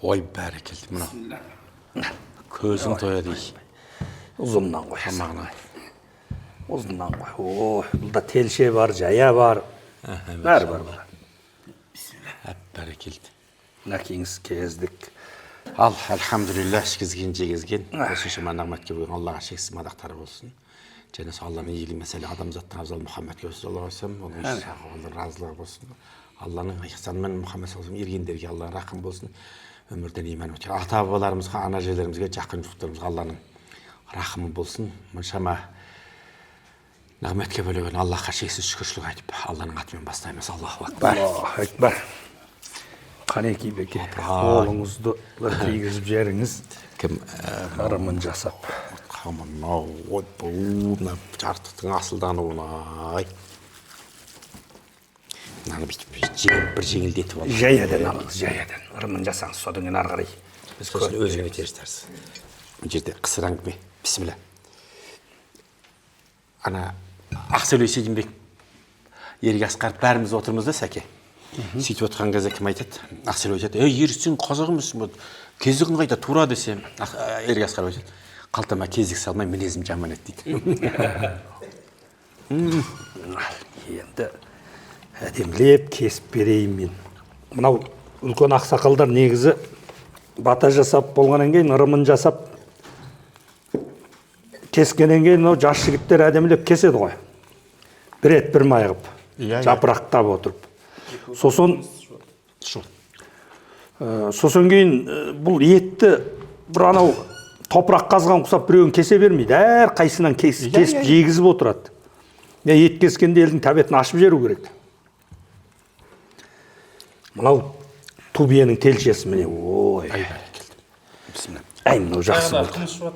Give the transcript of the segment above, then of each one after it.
Ой, бәрекелді мынау. Көзің тояды. Ұзыннан қой. Тамағына. Ұзыннан қой. Ой, бұлда телше бар, жая бар. Бәрі бар. Бәрекелді. Нәкеңіз кездік. Әлхамдулилля, ішкізген, жегізген. Осынша нағметке бүгін Аллаға шексіз мадақтары болсын. Және Алланың игілігі мәселе адамзаттың абзал Мұхаммедке саллаллаху алейхи ва саллям, оның сағалардың разылығы болсын. Алланың ihsanымен Мұхаммед саллаллаху алейхи ва саллям ергендерге Алланың рақым болсын. Өмірден иман өтер. Ата-бабаларымызға, ана жерлерімізге, жақын жұрттарымызға Алланың рақымы болсын. Мұншама нағметке бөлеген Аллахқа шексіз шүкіршілік айтып, Алланың атымен бастаймыз. Аллаху акбар. Аллаху акбар. Қанеки беке, қолыңызды бір тигізіп жеріңіз. Кім? Ырымын жасап. Мынау мына жартықтың асылдануына мынаны бүйтіп бір жеңілдетіп алып Жаядан алыңыз, жаядан. Ырымын жасаңыз, содан кейін ары қарай. Біз сосын өзіңе теріс тәрсіз. Бұл жерде қысыр әңгіме. Бісміллә. Ана Ақселеу Сейдімбек, Ерғасқар бәріміз отырмыз да, Сәке. Сөйтіп отқан кезде кім айтады? Ақселеу айтады: "Ей, Ер, сен қазақ емессің, кезігің қайда, тура" десем, Ерғасқар айтады: "Қалтама кезік салмай, мінезім жаман еді" дейді. Енді әдемілеп кесіп берейін мен. Мынау үлкен ақсақалдар негізі бата жасап болғаннан кейін ырымын жасап кескеннен кейін мынау жас жігіттер әдемілеп кеседі ғой. Бір ет бір май қып, жапырақтап отырып. Сосын кейін бұл етті бір анау топырақ қазған құсап біреуін кесе бермейді. Әр қайсынан кесіп жегізіп отырады. Ет кескенде елдің тәбетін ашып жеру керек. Мынау тубиенің телшесі міне. Ой, әй, мынау жақсы болды.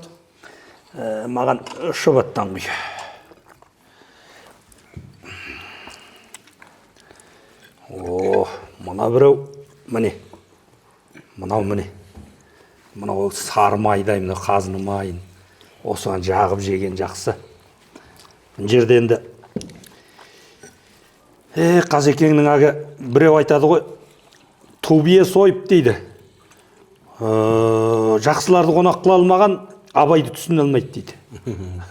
Маған шыбаттан құй. О, мына біреу, міне. Мынау міне. Мынау сары майдай, мына қазыны майын. Осыған жағып жеген жақсы. Бұл жерде енді Қазекеңнің ағы біреу айтады ғой, тубие сойып дейді. Жақсыларды қонақ қыла алмаған абайды түсіне алмайды дейді.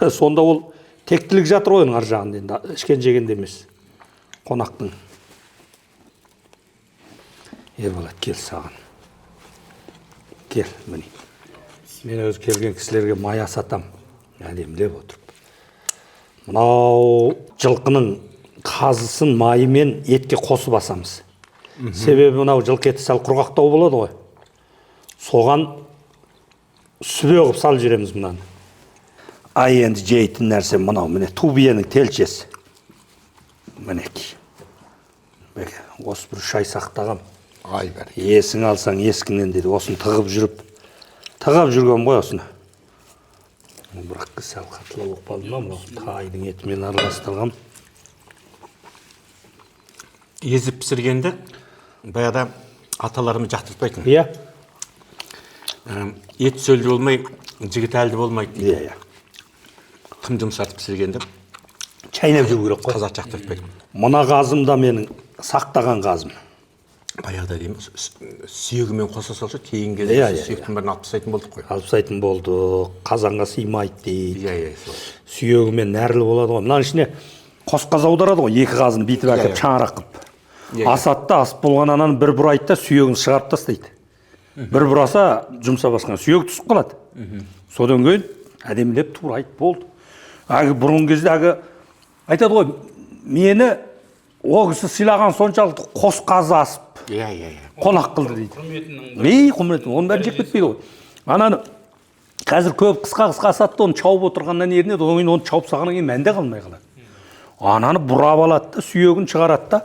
Сонда ол тектілік жатыр ғой оның ар жағында, енді ішкен жегенде емес. Қонақтың. Ерболат, кел саған. Кел, міне. Мен өз келген кісілерге мая сатам. Әдемілеп отырып. Мынау жылқының қазысын майымен етке қосып асамыз. Себебі мынау жылқы еті сәл құрғақтау болады ғой. Соған сүбе қып сал жүреміз мынаны. Ай, енді жейтін нәрсе мынау, міне тубиенің телшесі. Мінеки. Осы бір шай сақтағам. Ай, бәрі. Есің алсаң ескіңнен дейді. Осыны тығып жүрген ғой осыны. Бірақ сәл қатылы оқпалды ма, тайдың етімен араластырғам. Езіп пісіргенді баяда аталарымыз жақтыртпайтын. Иә. Ет сөлді болмай, жігіт әлді болмайды дейді. Иә. Тым жұмсартып пісіргенді Чайнап жүру керек қой. қазақ жақтыртпайды. Мына қазым да менің сақтаған қазым. Баяғыда дейміз, сүйегімен қоса салшы, тейін Иә, кезде сүйектің бәрін алып тастайтын болдық қой. Алып тастайтын болды, қазанға сыймайды дейді. Иә, Сүйегімен нәрлі болады ғой. Мынаның ішіне қос қаз аударады ғой, екі қазын бүйтіп әкеп шаңырақ қып. Асатта асып болған ананы бір бұрайды да сүйегін шығарып тастайды. Бір бұраса жұмса басқан сүйек түсіп қалады. Содан кейін әдемілеп турайды болды. Бұрын кезде айтады ғой, мені о кісі сыйлаған соншалықты қос қазы асып қонақ қылды дейді. Құрметін, оның бәрін жеп кетпейді ғой. Ананы қазір көп қысқа асатты, оны чауып отырғаннан ерінеді, одан кейін оны чауып сағаннан кейін мәнде қалмай қалады. Ананы бұрап алады да, сүйегін шығарады да,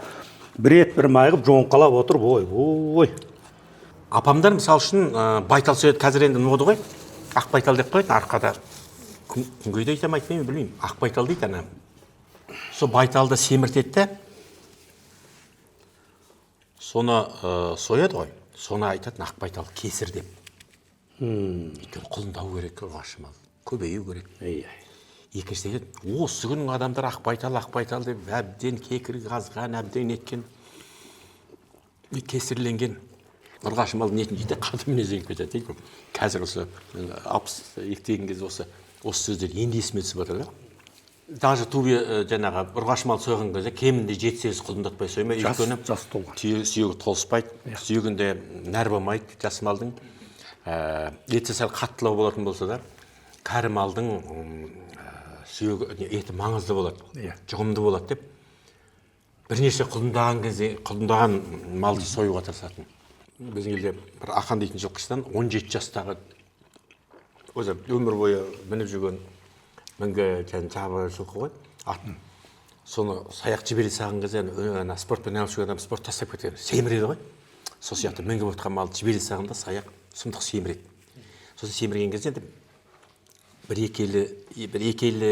бір ет бір май қып жоңқалап отырып, ой. Апамдар мысал үшін байтал сөйледі, қазір енді ноды ғой, ақ байтал деп қойды, арқада күнгейді айтам айтпаймын, білмеймін, ақ байтал дейді ана. Сол байталды семіртеді, соны сояды ғой, соны айтатын ақ байтал кесір деп. Өйткені құлындау керек, ғашымал, көбею керек. Екінші дейді, осы күнің адамдар ақ байтал деп әбден кекір қазған, әбден еткен, кесірленген. ұрғашы малдың етін жейді, қатын мінез еніп кетеді дейді. Қазір осы 62 деген кезде осы сөздер енді есіме түсіп отыр да. Даже тубе жаңағы ұрғашы мал сойған кезде кемінде 7-8 құлындатпай соймай, өйткені сүйегі толыспайды, сүйегінде нәр болмайды жас малдың. Еті сәл қаттылау болатын болса да, кәрі малдың сүйегі еті маңызды болады, жұғымды болады деп бірнеше құлындаған малды союға тырысатын. Біздің елде бір Ақан дейтін жылқышыдан 17 жастағы өзі өмір бойы мініп жүрген мінгі жабы жылқы ғой, атын. Соны саяқ жібере саған кезде спортпен айналысып жүрген адам спорт тастап кеткен, семіреді ғой. Сол сияқты мінгіп отқан малды жібере сағанда саяқ сұмдық семіреді. Сосын семірген кезде бір екелі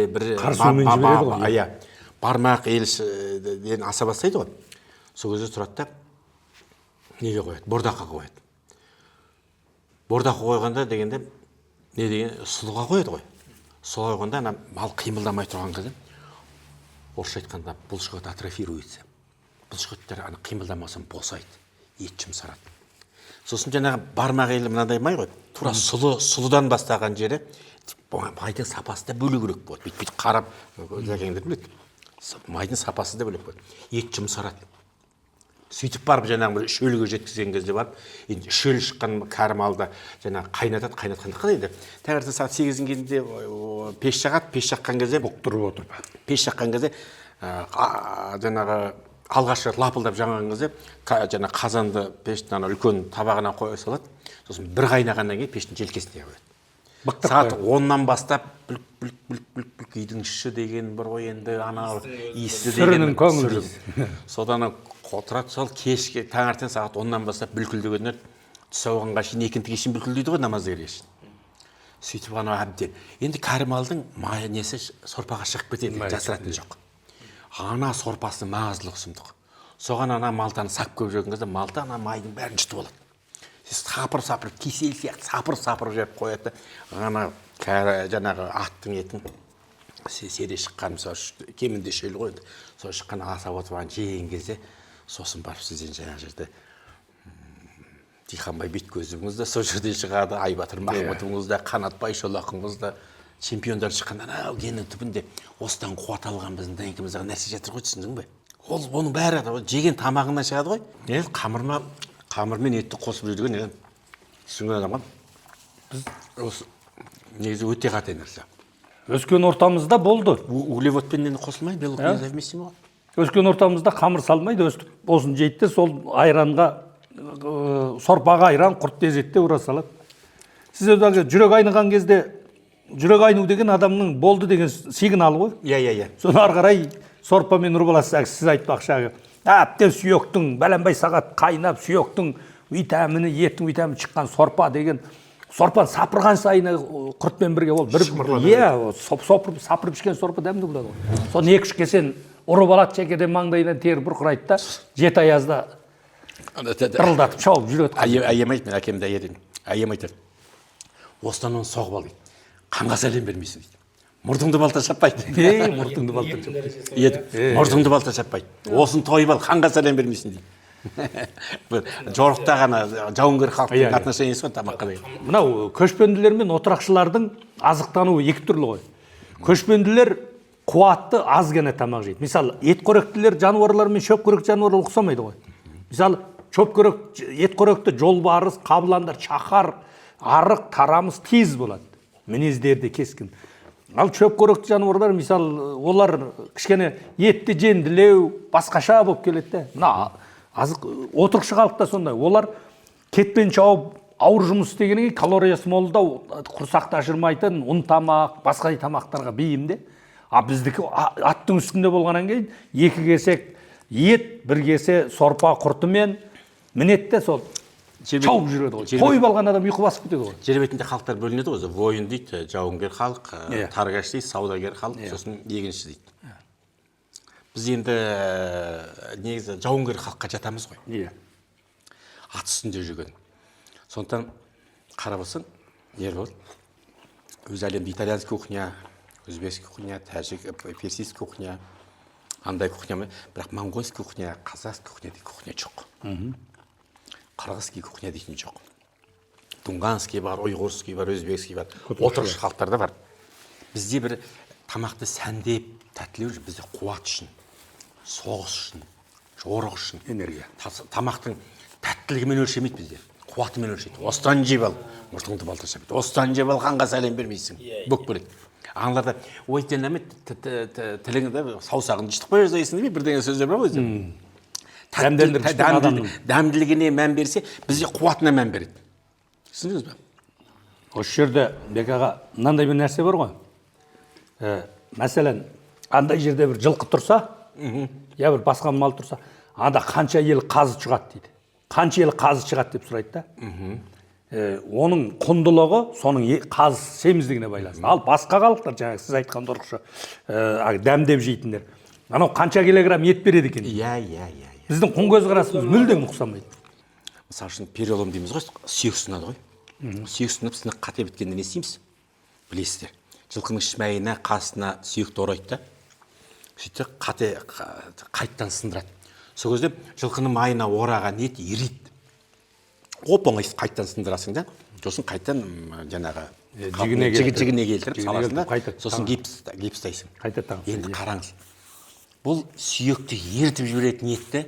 бармақ елшіден аса бастайды ғой. Сол кезде тұрады да неге қояды? Бордаққа қояды. Бордаққа қойғанда дегенде не деген сұлыға қояды ғой. Солай қойғанда мал қимылдамай тұрған кезде орысша айтқанда бұлшық атрофируется. Бұлшық еттер қимылдамасам босайды, ет жұмсарады. Сосын жаңағы бармақ елі мынандай май ғой, тура сұлыдан бастаған жері майдың сапасы да бөлегірек болады. Бүйтіп қарап жәкеңдер біледі. Майдың сапасы да бөлек болады. Ет жұмсарады. Сөйтіп барып жаңағы шөлге жеткізген кезде барып, енді шөл шыққан кәрі малды жаңағы қайнатқанда қалай еді. Таңертең сағат 8-дің кезінде пеш жағады, пеш жаққан кезде бұқтырып отырып. Пеш жаққан кезде жаңағы алғашқы лапылдап жанған кезде жаңағы қазанды пештің үлкен табағына қоя салады. Сосын бір қайнағаннан кейін пештің желкесіне қояды. Сағат 10-нан бастап бүлк үйдің іші деген бір ғой енді иісі деген көңілі. Содан отырады сол кешке таңертең сағат 10-нан бастап бүлкілдегендер түс ауғанға шейін екінтіге шейін бүлкілдейді ғой намаздағыға шейін. Сөйтіп әбден. Енді кәрі малдың майы несі сорпаға шығып кетеді, жасыратын жоқ. Ана сорпасы маңыздылық сұмдық. Соған малтаны сап көп жүрген кезде малта майдың бәрін жұтып алады. Сапыр-сапыр, кесел сияқты сапыр-сапыр жеп қояды. Жаңағы аттың етін седе шыққан, кемінде шөл қойды. Сол шыққан асап отырған жеген кезде, сосын барып сізден жаңағы жерде Диханбай Беткөзіңізді, сол жерден шығады, Айбатыр Махмұтыңызды, Қанат Байшолақыңызды, чемпиондар шыққанда, геннің түбінде осыдан қуат алған біздің дәйекіміздегі нәрсе жатыр ғой, түсіндің бе? Оның бәрі жеген тамағынан шығады ғой. Қамырмен етті қосып жүрген түсінген адамға біз осы негізі өте қате нәрсе. Өскен ортамызда болды. Углеводпен қосылмайды, белок независимо. Өскен ортамызда қамыр салмайды, өстіп осын жейді, сол айранға, сорпаға айран, құрт тезетте ұра салады. Сіз жүрек айныған кезде, жүрек айну деген адамның болды деген сигналы ғой. Иә. Соны ары қарай сорпамен ұрып аласыз, сіз айтпақшы. Әптен сүйектің, бәленбай сағат қайнап, сүйектің витамині, еттің витамині шыққан сорпа деген, сорпаны сапырған сайын құртпен бірге ол сапырып ішкен сорпа дәмді болады ғой. Соны 2-3 кесен ұрып алады, шекеден маңдайынан тері бұрқырайды да, 7 аязда дырылдатып шауып жүреді. Әйем айтты, мен әкемді әйем айтады. Осыдан оны соғып ал дейді. Қанға сәлем бермейсің дейді. Мұртыңды балта шаппайды. Мұртыңды балта шаппайды. Осын тойып ал, қанға сәлем бермейсің дейді. Жорықта ғана жауынгер халықтың отношениесі ғой тамаққа деген. Мынау көшпенділер мен отырақшылардың азықтануы 2 түрлі ғой. Көшпенділер қуатты аз ғана тамақ жейді. Мысалы, етқоректілер жануарлар мен шөпқорек жануарлар ұқсамайды ғой. Мысалы, етқоректі жолбарыс, қабыландар, шақар, арық, тарамыс тез болады. Мінездерді кескін. Ал шөпқоректі жануарлар, мысалы, олар кішкене етті жеңділеу, басқаша болып келеді. Отырықшы халықта сондай. Олар кетпен шауып, ауыр жұмыс істегеннен кейін калориясы молдау, құрсақты ашырмайтын ұн тамақ, басқа тамақтарға бейімде. Біздікі аттың үстінде болғаннан кейін 2 кесек ет, 1 кесе сорпа құртымен мінетте сол шауып жүреді ғой. Тойып алған адам ұйқы басып кетеді ғой. Жер бетінде халықтар бөлінеді ғой. Воин дейді, жауынгер халық, таргаш дейді, саудагер халық, сосын егінші дейді. Біз енді негізі жауынгер халыққа жатамыз ғой. Ат үстінде жүрген. Сондықтан қарабасын, Ербол, өз әлемде итальянский кухня, өзбекский кухня, тәжік, персийский кухня, андай кухня, бірақ монгольский кухня, казахский кухня дейді кухня жоқ. қырғызский кухня дейтін жоқ. Тунганский бар, ұйғырский бар, өзбекский бар, отырықшы халықтарда бар. Бізде бір тамақты сәндеп, тәттілеу үшін, бізде қуат үшін, соғыс үшін, жорық үшін, энергия. Тамақтың тәттілігімен өлшемейді бізде, қуатымен өлшейді. Осыдан жеп ал, мұртыңды балта шапайды. Осыдан жеп ал, қанға сәлем бермейсің. Бүк бөлек. Аңларда, ой, тенеме тіліңді саусағын жыштық қой жазайсың демей, бірдеңе сөздер бар ғой. Дәмділігіне мән берсе, бізде қуатына мән береді. Түсіндіңіз бе? Осы жерде Бек аға, мынандай бір нәрсе бар ғой. Мәселен, андай жерде бір жылқы тұрса, я бір басқа мал тұрса, анда қанша ел қазы шығады дейді. Қанша ел қазы шығады деп сұрайды да. Оның құндылығы соның қазы семіздігіне байланысты. Ал басқа халықтар, жаңағы сіз айтқан дұрықшы, дәмдеп жейтіндер. Анау қанша килограмм ет береді екен. Иә. Біздің құн көзқарасымыз мүлдем ұқсамайды. Мысалы үшін перелом дейміз ғой, сүйек сынады ғой. Сүйек сынып сынық қате біткенде не істейміз? Білесіздер. Жылқының ішмайына, қасына сүйекті орайды да. Сөйтті қате қайттан сындырады. Сол кезде жылқының майына ораған ет ерейді. Оп-оңай қайттан сындырасың да. Сосын қайттан жаңағы жігіне келтіріп саласың да. Сосын гипстайсың. Енді қараңыз. Бұл сүйекті ертіп жіберетін етті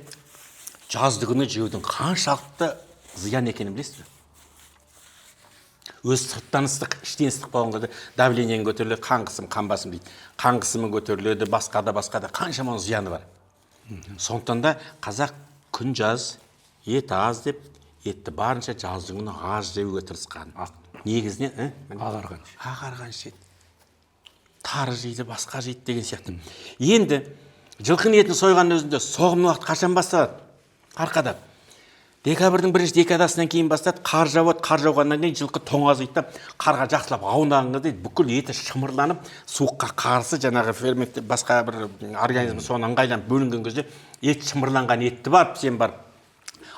жазды күні жеудің қаншалықты зиян екенін білесіз бе? Өз сырттан ыстық, іштен ыстық болғанда давлениең көтеріледі, қан қысым, қан басым дейді. Қан қысымы көтеріледі, басқа да қаншама зияны бар. Сондықтан да қазақ күн жаз, ет аз деп, етті барынша жаздың күні аз жеуге тырысқан. Негізінен ағарған жейді. Тары жейді, басқа жейді деген сияқты. Енді жылқының етін сойғанның өзінде соғымның уақыты қашан басталады? Арқада. Декабрьдің бірінші декадасынан кейін бастады, қар жауады, қар жауғаннан кейін жылқы тоңазиды, қарға жақсылап аунағанға дейін бүкіл еті шымырланып, суыққа қарсы жаңағы фермент басқа бір организм соны ыңғайланып бөлінген кезде ет шымырланған етті барып, сен барып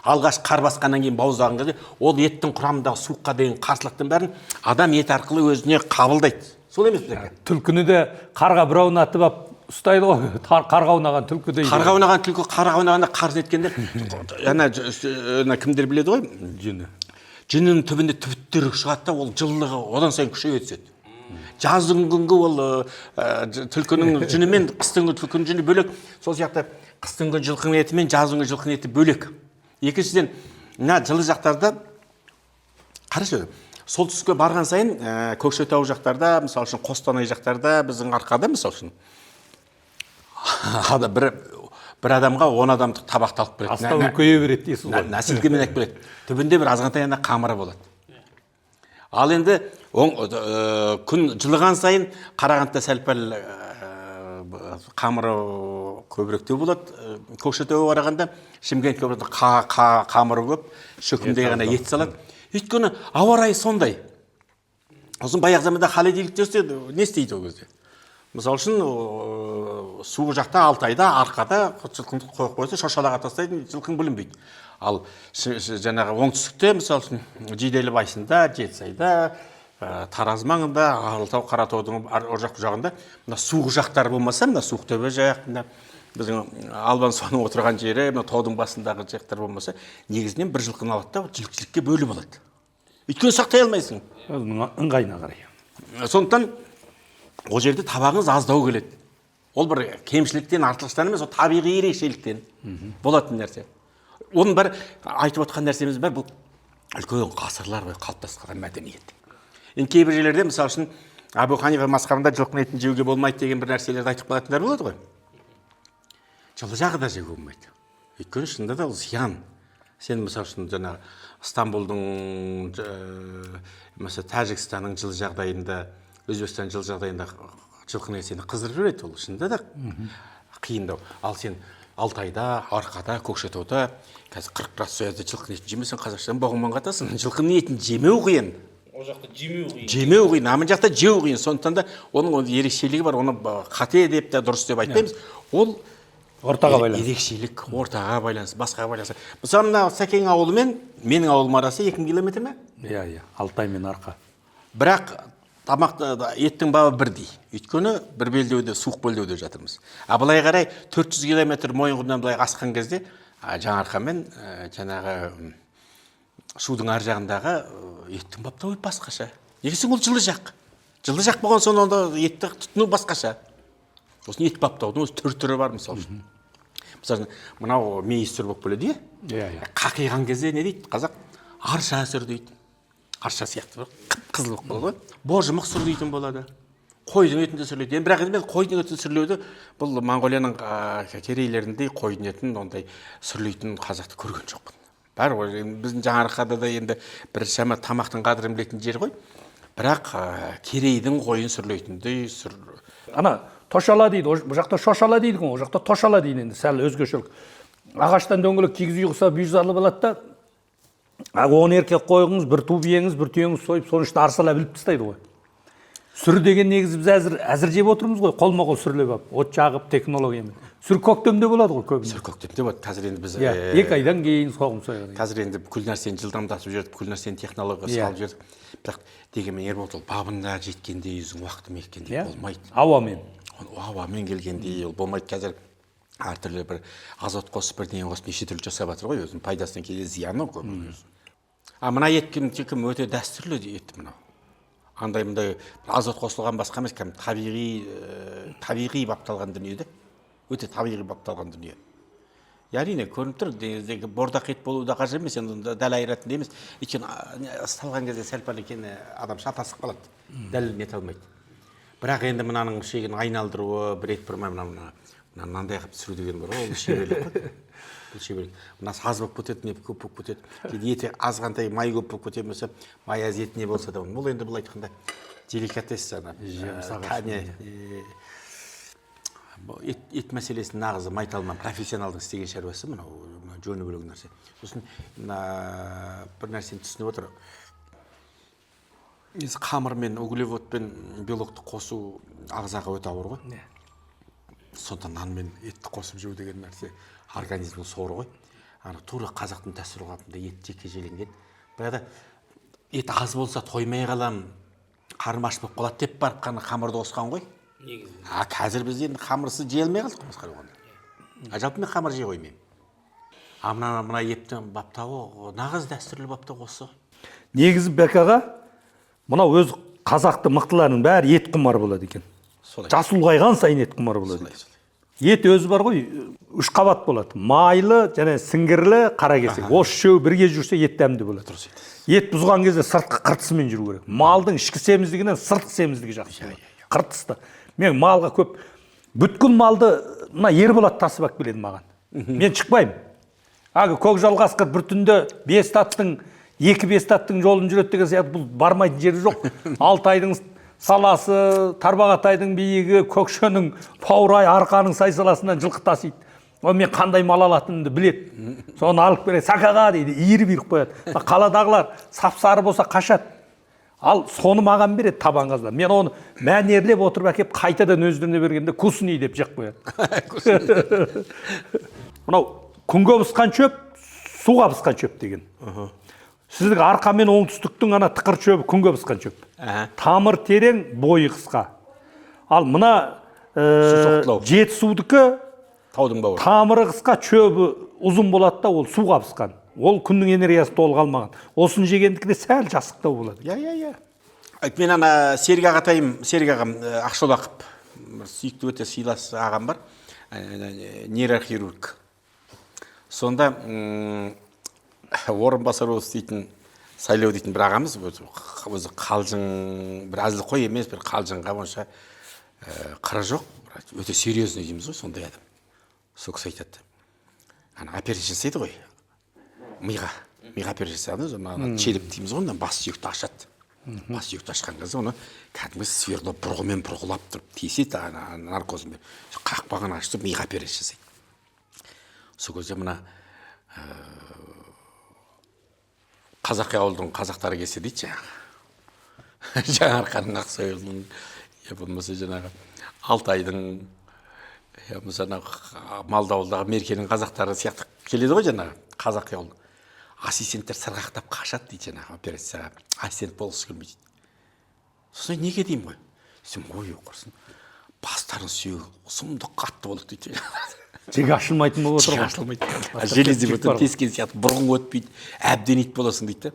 алғаш қар басқаннан кейін бауыздаған кезде ол еттің құрамындағы суыққа деген қарсылықтың бәрін адам ет арқылы өзіне қабылдайды. Сол емес пе? Түлкіні де қарға бір аунатып алып ұстайды ғой, қарға аунаған түлкі дейді. Қарға аунаған түлкі, қарға аунағанда қарсы еткенде, кімдер біледі ғой? Жүні. Жүнінің түбінде түбіттері шығады да, ол жылылығы одан сайын күшейе түседі. Жаздың күнгі ол түлкінің жүні мен қыстың түлкінің жүні бөлек. Сол сияқты қыстың күн жылқының еті мен жаздың күн жылқының еті бөлек. Екіншіден, жылы жақтарда қарашы, солтүстікке барған сайын Көкшетау жақтарда, мысалы үшін Қостанай жақтарда, біздің арқада мысалы үшін бір адамға 10 адамдық табақты алып береді. Астау көйе береді дейсіз ғой. Нәсілкемен айтып береді. Түбінде бір азғантай қамыры болады. Ал енді күн жылыған сайын Қарағандыда сәл-пәл қамыры көбіректеу болады. Көкшетауға қарағанда Шымкентке қамыры көп, шөкімдей ғана ет салады. Өйткені ауа райы сондай. Сосын баяғы заманда холодильник десе, не істейді ол кезде? Мысалы үшін суық жақта Алтайда, арқада жылқынды қойып қойса, шошалаға тастайды, жылқын бүлінбейді. Ал жаңағы оңтүстікте, мысалы үшін Жиделі Байсында, Жетісайда, Тараз маңында, Алтау, Қаратаудың ор жақ жағында, суық жақтар болмаса, Суықтөбе жақ, біздің Албан соның отырған жері, таудың басындағы жақтар болмаса, негізінен бір жылқыны алады да, жілік-жілікке бөліп алады. Өйткені сақтай алмайсың. Ыңғайына қарай. Сондықтан ол жерде табағыңыз аздау келеді. Ол бір кемшіліктен, артылғыштан емес, ол табиғи ерекшеліктен болатын нәрсе. Оның бір айтып отқан нәрсеміз бар, бұл үлкен ғасырлар бойы қалыптасқан мәдениет. Енді кейбір жерлерде, мысалы үшін, Абу Ханифа мазхабында жылқының етін жеуге болмайды деген бір нәрселерді айтып қалатындар болады ғой. Жылы жағы да жеуге болмайды. Өйткені шынында да ол зиян. Сен, мысалы үшін, жаңағы Стамбулдың, Тәжікстанның жылы жағдайында, Өзбекстан жылы жағдайында жылқының сені қыздырып жүреді, ол шынында да қиындау. Ал сен Алтайда, Арқада, Көкшетауда қазір 40 градус соязда жылқының етін жемесең, Қазақстан боғыман қатасың. Жылқының етін жемеу қиын. Ол жақта жемеу қиын. Жемеу қиын, амын жақта жеу қиын. Сондықтан да оның ерекшелігі бар, оны қате деп те дұрыс деп айтпаймыз. Ол ортаға байланысты. Ерекшелік, ортаға байланысты, басқаға байланысты. Мысалы, мына Сәкең ауылы мен менің ауылым арасы 2 километр ме? Иә, Алтай мен Арқа. Бірақ еттің бабы бірдей. Өйткені бір белдеуде, суық белдеуде жатырмыз. Былай қарай 400 километр Мойынқұмнан былай асқан кезде Жаңарқа мен жаңағы судың ар жағындағы еттің баптауы басқаша. Негізі ол жылы жақ. Жылы жақ болған соң онда етті тұтыну басқаша. Сосын ет баптаудың өз түрі бар мысалы үшін. Мысалы мынау мейіз сүр болып келеді, қақиған кезде не дейді қазақ? Арша сүр дейді. Арша сияқты қызыл болып қалады ғой. Божымық сүр дейтін болады. Қойдың етінде сүрлейді. Енді бірақ енді қойдың етін сүрлеуді бұл Моңғолияның керейлерінде қойдың етін ондай сүрлейтін қазақты көрген жоқпын. Бар ғой, біздің Жаңарқада да енді бір шама тамақтың қадірін білетін жер ғой. Бірақ керейдің қойын сүрлейтіндей ана тошала дейді, бұл жақта шошала дейді ғой, ол жақта тошала дейді енді сәл өзгешелік. Ағаштан дөңгелек кигіз үйқыса бүйзарлы болады да, 10 еркек қойыңыз, бір ту биеңіз, бір түйеңіз сойып, соның ішінде арсалап іліп тастайды ғой. Сүр деген негізі біз әзір жеп отырмыз ғой, қолма-қол сүрлеп алып, от жағып технологиямен. Сүр көктемде болады ғой көбіне. Сүр көктемде болады. Қазір енді біз 2 айдан кейін соғым сояды. Қазір енді бүкіл нәрсені жылдамдатып жүрдік, бүкіл нәрсені технологияға салып жүрдік. Бірақ дегенмен Ербол бабында жеткендей өзің уақыты меккендей болмайды. Ауамен. Ауамен келгендей ол болмайды. Қазір әртүрлі бір азот қосып бірдеңе қосып неше түрлі жасап жатыр ғой, өзінің пайдасынан кейде зияны көп. Мына ет кім өте дәстүрлі ет мынау. Андай мындай азот қосылған басқа емес, табиғи бапталған дүние де. Өте табиғи бапталған дүние. Әрине көрініп тұр, бордақ ет болуы да қажет емес, енді дәл айыратын емес. Өйткені ысталған кезде сәл-пәл екен адам шатасып қалады. Дәл нете алмайды. Бірақ енді мынаның шегін айналдыруы, бір ет бірмай мынандай қып түсіру деген бар, ол шеберлік қой. Бұл шеберлік. Мына аз болып кетеді, не көп болып кетеді. Кейде еті азғантай май көп болып кетеді болса, май аз ет не болса да, бұл енді бұл айтқанда деликатес ет мәселесін нағызы майталман профессионалдың істеген шаруасы мынау жөні бөлек нәрсе. Сосын бір нәрсені түсініп отыр. Қамыр мен углевод пен белокты қосу ағзаға өте ауыр ғой. Сонда нан мен етті қосып жеу деген нәрсе организмнің соры ғой. Тура қазақтың дәстүр қалпында ет жеке желенген. Бірақ ет аз болса тоймай қалам, қарным аш болып қалады деп барып қана қамырды қосқан ғой. Қазір біз енді қамырсыз жей алмай қалдық масқара болғанда. Жалпы мен қамыр жей қоймаймын. Мына еттің баптауы нағыз дәстүрлі баптау осы. Негізі Бәкаға мынау өз қазақты мықтыларының бәрі ет құмар болады екен. Жасы ұлғайған сайын ет құмар болады. Ет өзі бар ғой, 3 қабат болады. Майлы, және сіңгірлі, қара кесек. Осы үшеуі бірге жүрсе ет дәмді болады. Ет бұзған кезде сыртқы қыртысымен жүру керек. Малдың ішкі семіздігінен сыртқы семіздігі жақсы болады. Қыртысты. Мен малға көп бүткіл малды мына Ерболат тасып алып келеді маған. Мен шықпаймын. Көкжал қасқыр бір түнде 5 аттың 2-5 аттың жолын жүреді деген сияқты бұл бармайтын жері жоқ. Алтайдың саласы, Тарбағатайдың биігі, Көкшенің Паурай, Арқаның сай-саласынан жылқы тасиды. Ол мен қандай мал алатынымды біледі. Соны алып береді, сақаға дейді, иіріп қояды. Қаладағылар сап-сары болса қашады. Ал соны маған береді табан қаздар. Мен оны мәнерлеп отырып әкеп қайтадан өздеріне бергенде кусни деп жақ қояды. Мынау күнге бысқан шөп, суға бысқан шөп деген. Сіздің арқа мен оңтүстіктің ана тықыр шөбі күнге бысқан шөп. Тамыр терең, бойы қысқа. Ал мына Жетісудікі тамыры қысқа, шөбі ұзын болады да, ол суға бысқан. Ол күннің энергиясы толық алмаған. Осын жегендікінде сәл жасықтау болады. Мен ана Серік ағатайым, Серік ағам Ақшолақып, сүйікті өте сыйлас ағам бар, нейрохирург. Сонда Орынбасаров дейтін, Сайлау дейтін бір ағамыз, өзі қалжың, бір әзіл қой емес, бір қалжыңға онша қыры жоқ, өте серьезный дейміз ғой, сондай адам. Сол кісі айтады. Операция жасайды ғой. Миға операция жасады, челіп дейміз ғой, бас сүйекті ашады. Бас сүйекті ашқан кезде оны кәдімгі сверло бұрғымен бұрғылап тұрып теседі, наркозымен. Қақпаған ашты, миға операция жасайды. Сол кезде мына Қазақи ауылдың қазақтары келсе дейді жаңағы. Жаңарқаның Ақсойылдың, болмаса жаңағы Алтайдың, Малды ауылдағы Меркенің қазақтары сияқты келеді ғой жаңағы Қазақи ауыл. Ассистенттер сырғақтап қашады дейді жаңағы операцияға. Ассистент болғысы келмейді. Сосын неге деймін ғой? Сен ой оқырсың. Бастарын сүйегі сұмдық қатты болдық дейді. жегі ашылмайтын болып отыр Жегі ғой. ашылмайды. Железде өтіп тескен сияқты бұрын өтпейді. Әбден ит боласың дейді.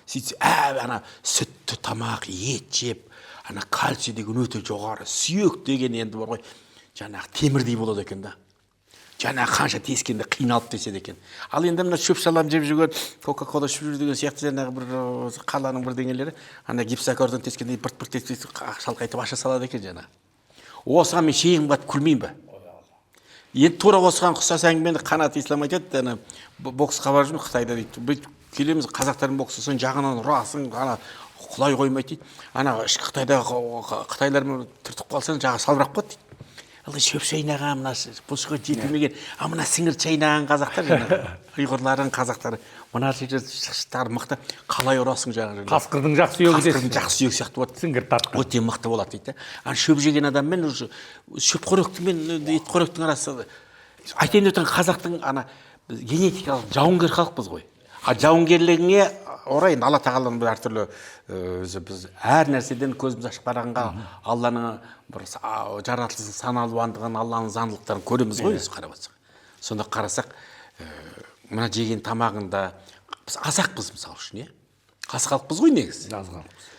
Сөйтсе, ана сүтті тамақ, ет жеп, ана кальций деген өте жоғары, сүйек деген енді бар ғой, жаңағы темірдей болады екен да. Жаңағы қанша тескенде қиналып деседі екен. Ал енді мына шөп шалам жеп жүрген, кока-кола ішіп жүр деген сияқты жаңағы бір қаланың бір деңгейлері, ана гипсокардан тескенде бырт-бырт тесіп шалқайтып аша салады екен жаңағы. Осыған мен шегім қатып күлмеймін ба? Енді тура осыған ұқсас әңгімені Қанат Ислам айтады, ана боксқа барып жүрмін Қытайда дейді. Біз келеміз қазақтардың боксысын жағынан ұрасың, ана құлай қоймайды дейді. Ана Қытайда қытайлармен түртіп қалсаң жағы салбырап қалады дейді. Ал шөп шайнаған мына бұлшыққа жетілмеген, мына сіңір шайнаған қазақтар жаңағы ұйғырлардың қазақтары мына жерде шықшыттары мықты, қалай ұрасың жаңағы. Қасқырдың жақсы сүйегі десің. Қасқырдың жақсы сүйегі сияқты болады. Сіңгір тартқан. Өте мықты болады дейді. Ана шөп жеген адаммен шөпқоректің мен итқоректің арасы айтайын деп тұрған қазақтың ана генетикалық жауынгер халықпыз ғой. А жауынгерлігіне орай Алла тағаланың бір әртүрлі біз әр нәрседен көзіміз ашып қарағанға Алланың бір жаратылысын саналуандығын, Алланың заңдылықтарын көреміз ғой өзі қарап жатсақ. Сонда қарасақ, мына жеген тамағында біз азақпыз мысалы үшін, иә? Қас халықпыз ғой негізі. Аз халықпыз.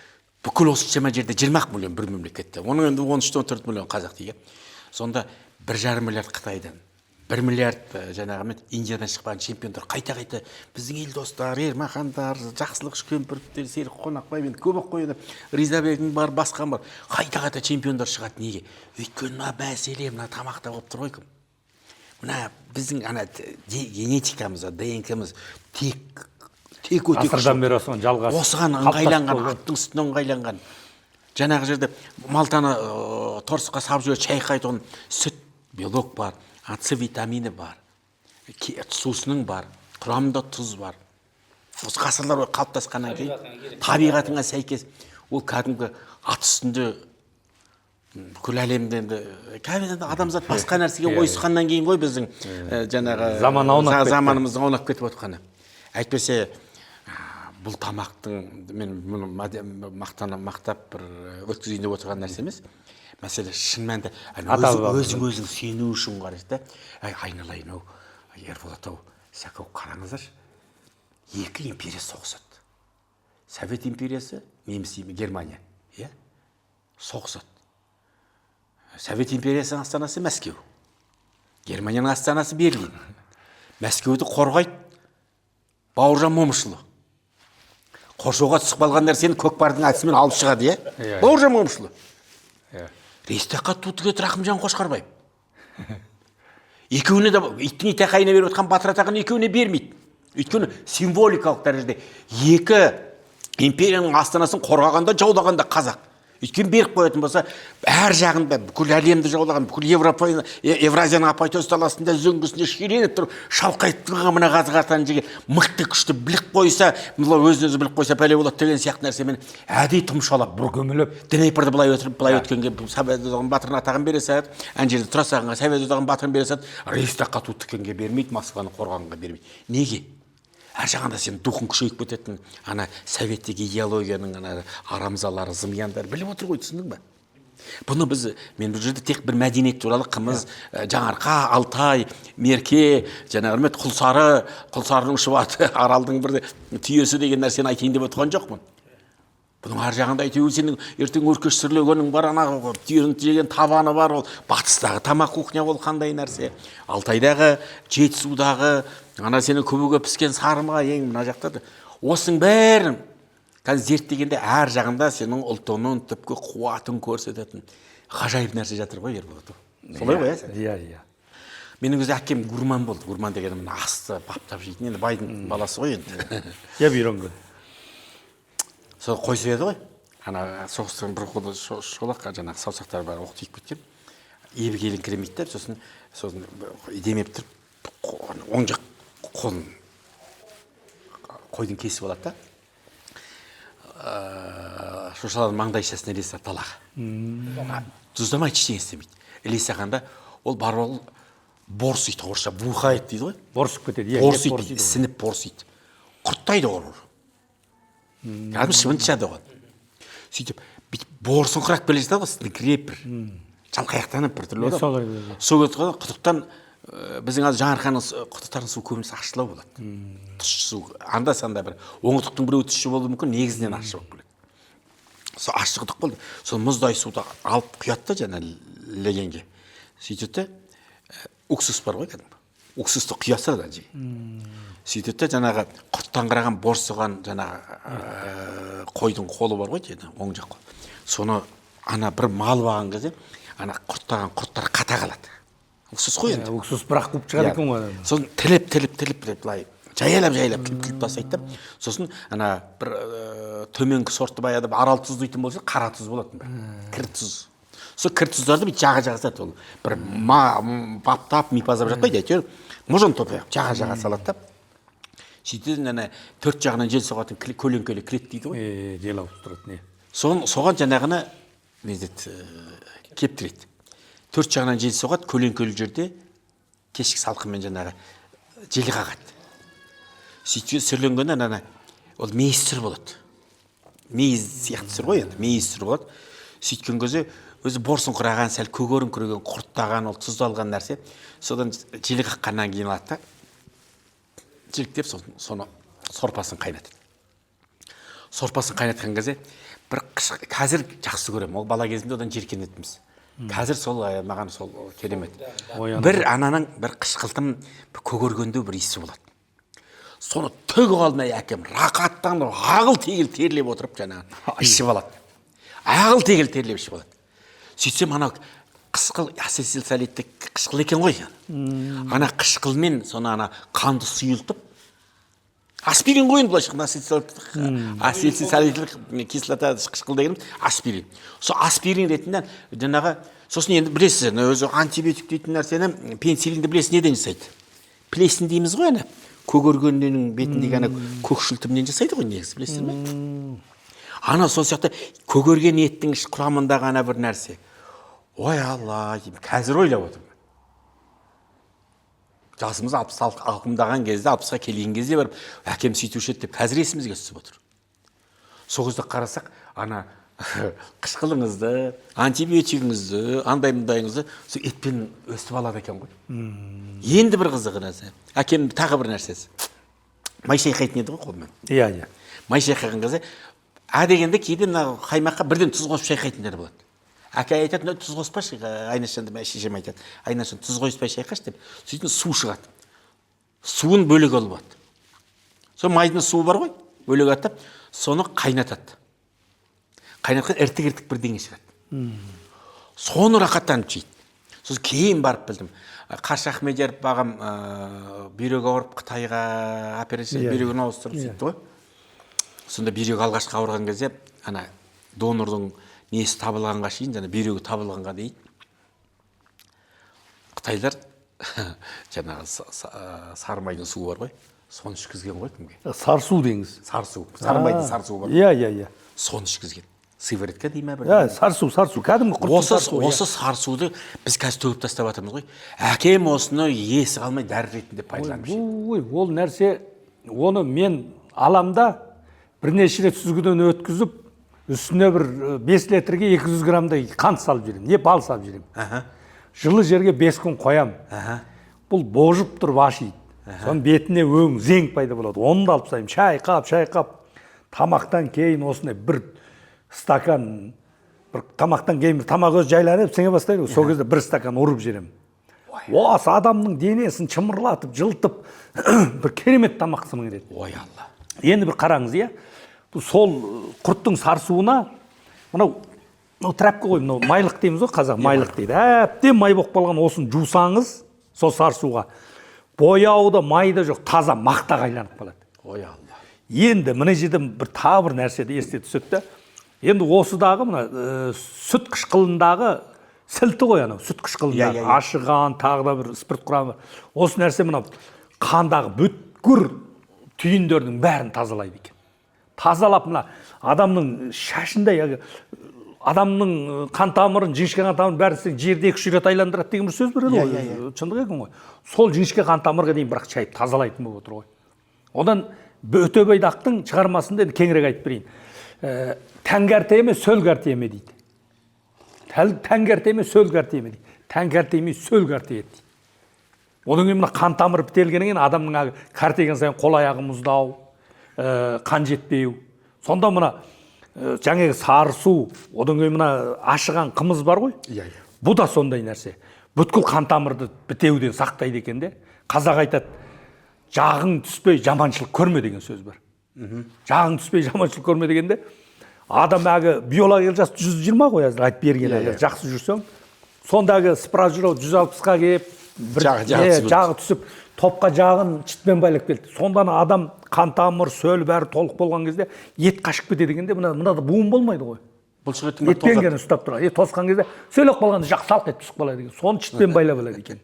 Бүкіл осыншама жерде 20 миллион бір мемлекетте. Оның енді 13-14 миллион қазақ дейік. Сонда 1,5 миллиард Қытайдан, 1 миллиард жаңағы Индиядан шыққан чемпиондар қайта-қайта біздің ел достар, Ермахандар, Жақсылық Шүкемпіровтер, Серік Қонақбай, көп ақ қойды, Ризабегің бар, басқан бар. Қайта-қайта чемпиондар шығады неге? Өйткені мына мәселе, мына тамақта болып тұр ғой кім? Мына біздің ана генетикамыз, ДНК-мыз тек өте ғасырдан бері осыған жалғас. Осыған ыңғайланған, аттың үстіне ыңғайланған. Жаңағы жерде малтаны торсыққа сап жүріп шайқайды, оның сүт, белок бар, С витамині бар, сусының бар, құрамында тұз бар. Осы ғасырлар бойы қалыптасқаннан кейін табиғатыңа сәйкес ол кәдімгі ат үстінде бүкіл әлемде адамзат басқа нәрсеге ойысқаннан кейін ғой біздің жаңағы заманымыз аунап кетіп отқаны. Әйтпесе бұл тамақтың мен мұны мақтап бір өткізейін деп отырған нәрсе емес. Мәселе шын мәнінде өзің сену үшін қарайды да. Айналайын-ау, Ерболат-ау, Сәкеу қараңыздаршы. Екі империя соғысады. Совет империясы, неміс Германия, иә? Соғысады. Совет империясының астанасы Мәскеу. Германияның астанасы Берлин. Мәскеуді қорғайды Бауыржан Момышұлы. Қоршауға түсіп қалған нәрсені көкпардың әдісімен алып шығады, иә? Бауыржан Момышұлы. Рейстаққа Тутыге Рахымжан Қошқарбаев. Екеуіне де иттің итақайына беріп отқан батыр атағын екеуіне бермейді. Өйткені символикалық дәрежеде екі империяның астанасын қорғағанда, жаулағанда қазақ. Өйткені беріп қоятын болса, әр жағында бүкіл әлемді жаулаған, бүкіл Евразияның апайтөс даласында үзеңгісінде шіреніп тұрып, шалқайып тұрған мына қазақ жеген мықты күшті білік қойса, өзін-өзі білік қойса пәле болады деген сияқты нәрсемен әдей тұмшалап, бір көміліп, Днепрді былай өткенге Совет одағының батырын атағын бере салады, ана жерде тұра салғанға Совет одағының батырын бере салады, Рейхстагқа ту тіккенге бермейді, Москваны қорғанға бермейді. Неге? Әр жағында сен духың күшейіп кететін, ана советтік идеологияның арамзалары, зымияндар біліп отыр ғой, түсіндің ба? Бұны мен бұл жерде тек бір мәдениет туралы қымыз, жаңарқа, Алтай, Мерке, жаңағы құлсарының шұбаты, аралдың бір түйесі деген нәрсені айтайын деп отырған жоқпын. Бұның ар жағында айтуы сенің ертең өркеш сүрлегенің бар, ана түйенің жеген табаны бар, ол батыстағы тамақ кухня ол қандай нәрсе. Алтайдағы, Жетісудағы, ана сенің күбіге піскен сарымға ең мына жақтады. Осының бәрін қазір зерттегенде әр жағында сенің ұлтыңның түпкі қуатын көрсететін ғажайып нәрсе жатыр ғой, Ерболат. Солай ғой, иә. Менің өзі әкем гурман болды. Гурман деген асты баптап жейтін, енді байдың баласы ғой енді. Иә, үйренген. Сол қой сояды ғой. Ана соғыстың бір қолы шолақ, жаңағы саусақтары бар, оқ тиіп кеткен. Ебі келін кіремейді деп, сосын демеп тұрып, оң жақ қолын қойдың кесіп алады да. Шошалардың маңдайшасына ілесе далаға. Тұздамайды, ештеңе істемейді. Ілесе қанда ол бар ол борсиды, орысша бухает дейді ғой. Борсып кетеді. Борсиды, ісініп борсиды. Құрттайды ол. Кәдімгі шыбыншады оған. Сөйтіп, борсын құрақ белеседі ғой, сіңкіреп бір. Жалқаяқтанып бір түрлі одан. Сол құдықтан біздің қазір жаңарқаның құдықтардың суы көбінесе ащылау болады. Тұщы су анда санда бір оңтүстіктің біреуі тұщы болуы мүмкін, негізінен ащы болып келеді. Сол ащы құдық болды. Сол мұздай суды алып құяды да жаңа легенге. Сөйтеді уксус бар ғой кәдімгі. Уксусты құя салады жеге. Сөйтеді жаңағы құрттаңқыраған борсыған жаңағы қойдың қолы бар ғой дейді, оң жақ қол. Соны ана бір мал баған кезде ана құрттаған құрттар қата қалады. Уксус қой енді. Уксус бірақ қуып шығады екен ғой. Сосын тіліп былай жайлап тастайды да. Сосын ана бір төменгі сортты баяғыда арал тұз дейтін болса, қара тұз болатын бір. Кір тұз. Сол кір тұздарды бүйтіп жаға салады ол. Бір баптап мипазап жатпайды, әйтеуір мұжын топырақ жаға салады да. Сөйтеді ана төрт жағынан жел соғатын көлеңкелі кілет дейді ғой. Жел ауып тұрады не. Соған жаңағыны не дейді, кептіреді. Төрт жағынан жел соғады, көлеңкелі жерде кешкі салқынмен жаңағы жел қағады. Сөйтіп сүрленгеннен ана ол мейіз сүр болады. Мейіз сияқты сүр ғой енді, мейіз сүр болады. Сөйткен кезде өзі борсын құраған, сәл көгеріңкіреген, құрттаған, ол тұздалған нәрсе. Содан жел қаққаннан кейін алады да, жіліктеп соны сорпасын қайнатады. Сорпасын қайнатқан кезде бір қазір жақсы көремін. Ол бала кезімде одан жиіркенетінбіз. Қазір сол маған сол керемет. Бір ананың бір қышқылтым көгергенде бір иісі болады. Соны төгіп алмай әкем рақаттан ағыл тегіл терлеп отырып жаңағы ішіп алады. Ағыл тегіл терлеп ішіп алады. Сөйтсем ана қышқыл ацетилсалидті қышқыл екен ғой. Ана қышқылмен соны ана қанды сұйылтып аспирин ғой енді былайша ацетилсалидлік кислота қышқыл дегеніміз аспирин. Сол аспирин ретінде жаңағы сосын енді білесіз, өзі антибиотик дейтін нәрсені пенициллинді білесіз неден жасайды? Плесін дейміз ғой ана. Көгергеннің бетіндегі ана көкшілтімнен жасайды ғой негізі, білесіздер ме? Ана сол сияқты көгерген еттің құрамындағы ана бір нәрсе. Ой алла, қазір ойлап отырмын. Жасымыз 60 алқымдаған кезде, 60-ға келген кезде барып, әкем сөйтуші еді деп қазір есімізге түсіп отыр. Сол кезде қарасақ, ана қышқылыңызды, антибиотигіңізді, андай-мұндайыңызды етпен өстіп алады екен ғой. Енді бір қызығы нәрсе. Әкем тағы бір нәрсесі. Май шайқайтын еді ғой қолмен. Иә. Май шайқаған кезде, дегенде кейде қаймаққа бірден тұз қосып шайқайтындар болады. Әке айтады, тұз қоспашы, Айнашанды шешем айтады. Айнашан тұз қоспай шайқаш деп, сөйтіп су шығады. Суын бөлек алып алады. Сол майдың суы бар ғой, бөлек атып, соны қайнатады. Қайнатқан іртік бірдеңе шығады. Соны рақаттанып жейді. Сосын кейін барып білдім. Қаршы Ахмедияров бағам бүйрек ауырып Қытайға операция бүйрегін ауыстырып сөйтті ғой. Сонда бүйрек алғашқы ауырған кезде ана донордың несі табылғанға шейін, жаңа бүйрегі табылғанға дейін Қытайлар жаңағы сары майдың суы бар ғой, соны ішкізген ғой кімге? Сарсу деңіз. Сарсу. Сары майдың сарсуы бар. Иә. Соны ішкізген. Сыворотка дей ма бір? Сарсу, кәдімгі құрттың сарсуы. Осы сарсуды біз қазір төгіп тастап жатырмыз ғой. Әкем осыны есі қалмай дәрі ретінде пайдаланып жүр. Ол нәрсе, оны мен аламда бірнеше рет сүзгіден өткізіп, үстіне бір 5 литрге 200 граммдай қант салып жүремін, не бал салып жүремін. Жылы жерге 5 күн қоям. Бұл божып тұрып ашиды. Соның бетіне өң, зең пайда болады. Оны да алып тастаймын. Шайқап, тамақтан кейін осындай бір стакан, бір тамақтан кейін тамақ өзі жайланып сіңе бастайды. Сол кезде бір стакан ұрып жүремін. Осы адамның денесін чымырлатып, жылтып, бір керемет тамақ сіңіреді. Ой алла. Енді бір қараңыз, иә? Сол құрттың сарсуына, мынау трәпкі ғой, мынау майлық дейміз ғой, қазақ майлық дейді. Әбден май болып қалған осын жусаңыз, сол сарсуға бояуы да майда жоқ, таза мақта қайланып қалады. Ой алла. Енді мына жерде бір тағы бір нәрседі есте түседі. Енді осыдағы мына сүт қышқылындағы сілті ғой анау, сүт қышқылындағы ашыған, тағы да бір спирт құрамы. Осы нәрсе мына қандағы бүткір түйіндердің бәрін тазалайды екен. Тазалап мына адамның шашында, адамның қан тамырын, жіңішке қан тамырын бәрін жерде 2-3 рет айландырады деген бір сөз бар еді ғой. Шындық екен ғой. Сол жіңішке қан тамырға дейін бірақ шайып тазалайтын болып отыр ғой. Одан Өтебайдақтың шығармасында енді кеңірек айтып берейін. Тәңгәрте емес, сөл кәрте еме дейді. Тәңгәрте емес, сөл кәрте еме дейді. Тәңгәрте емес, сөл кәрте еді. одан кейін мына қан тамыры бітелгеннен кейін адамның әлгі кәртейген сайын қол аяғы мұздау, қан жетпеу. Сонда мына жаңағы сары су, одан кейін мына ашыған қымыз бар ғой. Иә. Бұл да сондай нәрсе. Бүткіл қан тамырды бітеуден сақтайды екен де. Қазақ айтады, жағың түспей жаманшылық көрме деген сөз бар. Жағың түспей жаманшылық көрме дегенде, адам әгі биологиялық жас 120 ғой әзір айтып берген әгер жақсы жүрсең. Сондағы спражирау 160-қа келіп, жағы түсіп, топқа жағын читпен байлап келді. Сондан адам қан тамыр, сөл бәрі толық болған кезде ет қашып кетеді дегенде, мына да буын болмайды ғой. Етпен гені ұстап тұрады. Тосқан кезде сөйлеп қалғанда жақ салқ ет түсіп қалады деген. Соны читпен байлап алады екен.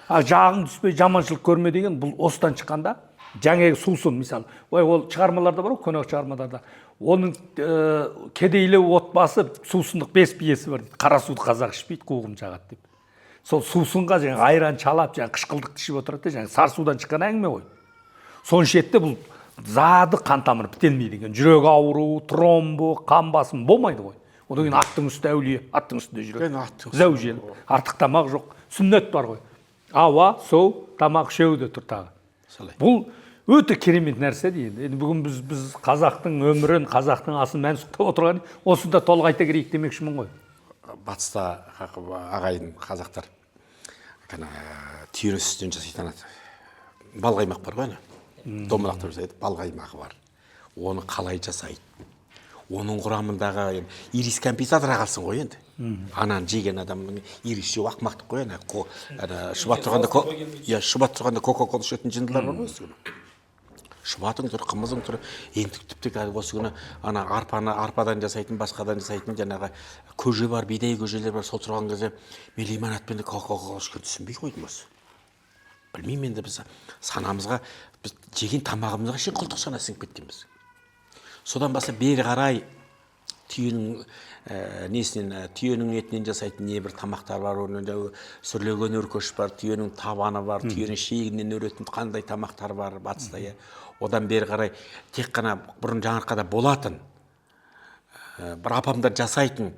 Жағың түспей жаманшылық көрме деген бұл осыдан шыққанда жаңағы сусын мысалы. Ол шығармаларда бар ғой, көне шығармаларда. Оның кедейлі отбасы сусындық 5 биесі бар дейді. Қара суды қазақ ішпейді, қуғын жағады деп. Сол сусынға жаңағы айран чалап, жаңағы қышқылдықты ішіп отырады, жаңағы сары судан шыққан әңгіме ғой. Соның ішінде бұл зады қан тамыры бітелмейді екен. Жүрек ауыру, тромбо, қан басым болмайды ғой. Одан кейін аттың үсті әулие, аттың үстінде жүреді. Зәужел, артық тамақ жоқ, сүннет бар ғой. Ауа, су, тамақ үшеуі тұр тағы. Бұл өте керемет нәрсе дейді. Бүгін біз қазақтың өмірін, қазақтың асын мәнсұқтап отырған, осында толық айта керейік демекшімін ғой. Батыста ағайын қазақтар түйір сүттен жасайтын балқаймақ бар ғой, домалақтар жасайды, балқаймағы бар. Оны қалай жасайды? Оның құрамындағы ирис компенсатор қалсын ғой енді. Ананы жеген адамның ирис жеу ақмақтық қой, шұбат тұрғанда кока-кола ішетін жындылар бар ғой. Шұбатың түрі, қымыздың түрі, енді тіпті осы күні арпадан жасайтын, басқадан жасайтын жаңағы көже бар, бидай көжелер бар, сол тұрған кезде мен лимонадпен де кока-кола ішкен түсінбей қойдым осы. Білмеймін енді біз санамызға, біз жеген тамағымызға шен құлдық сана сіңіп кеткенбіз. Содан баса бері қарай түйенің етінен жасайтын не бір тамақтар бар, сүрлеген өркөш бар, түйенің табаны бар, түйенің шегінен өретін қандай тамақтар бар батыста. Одан бері қарай тек қана бұрын жаңарқада болатын бір апамдар жасайтын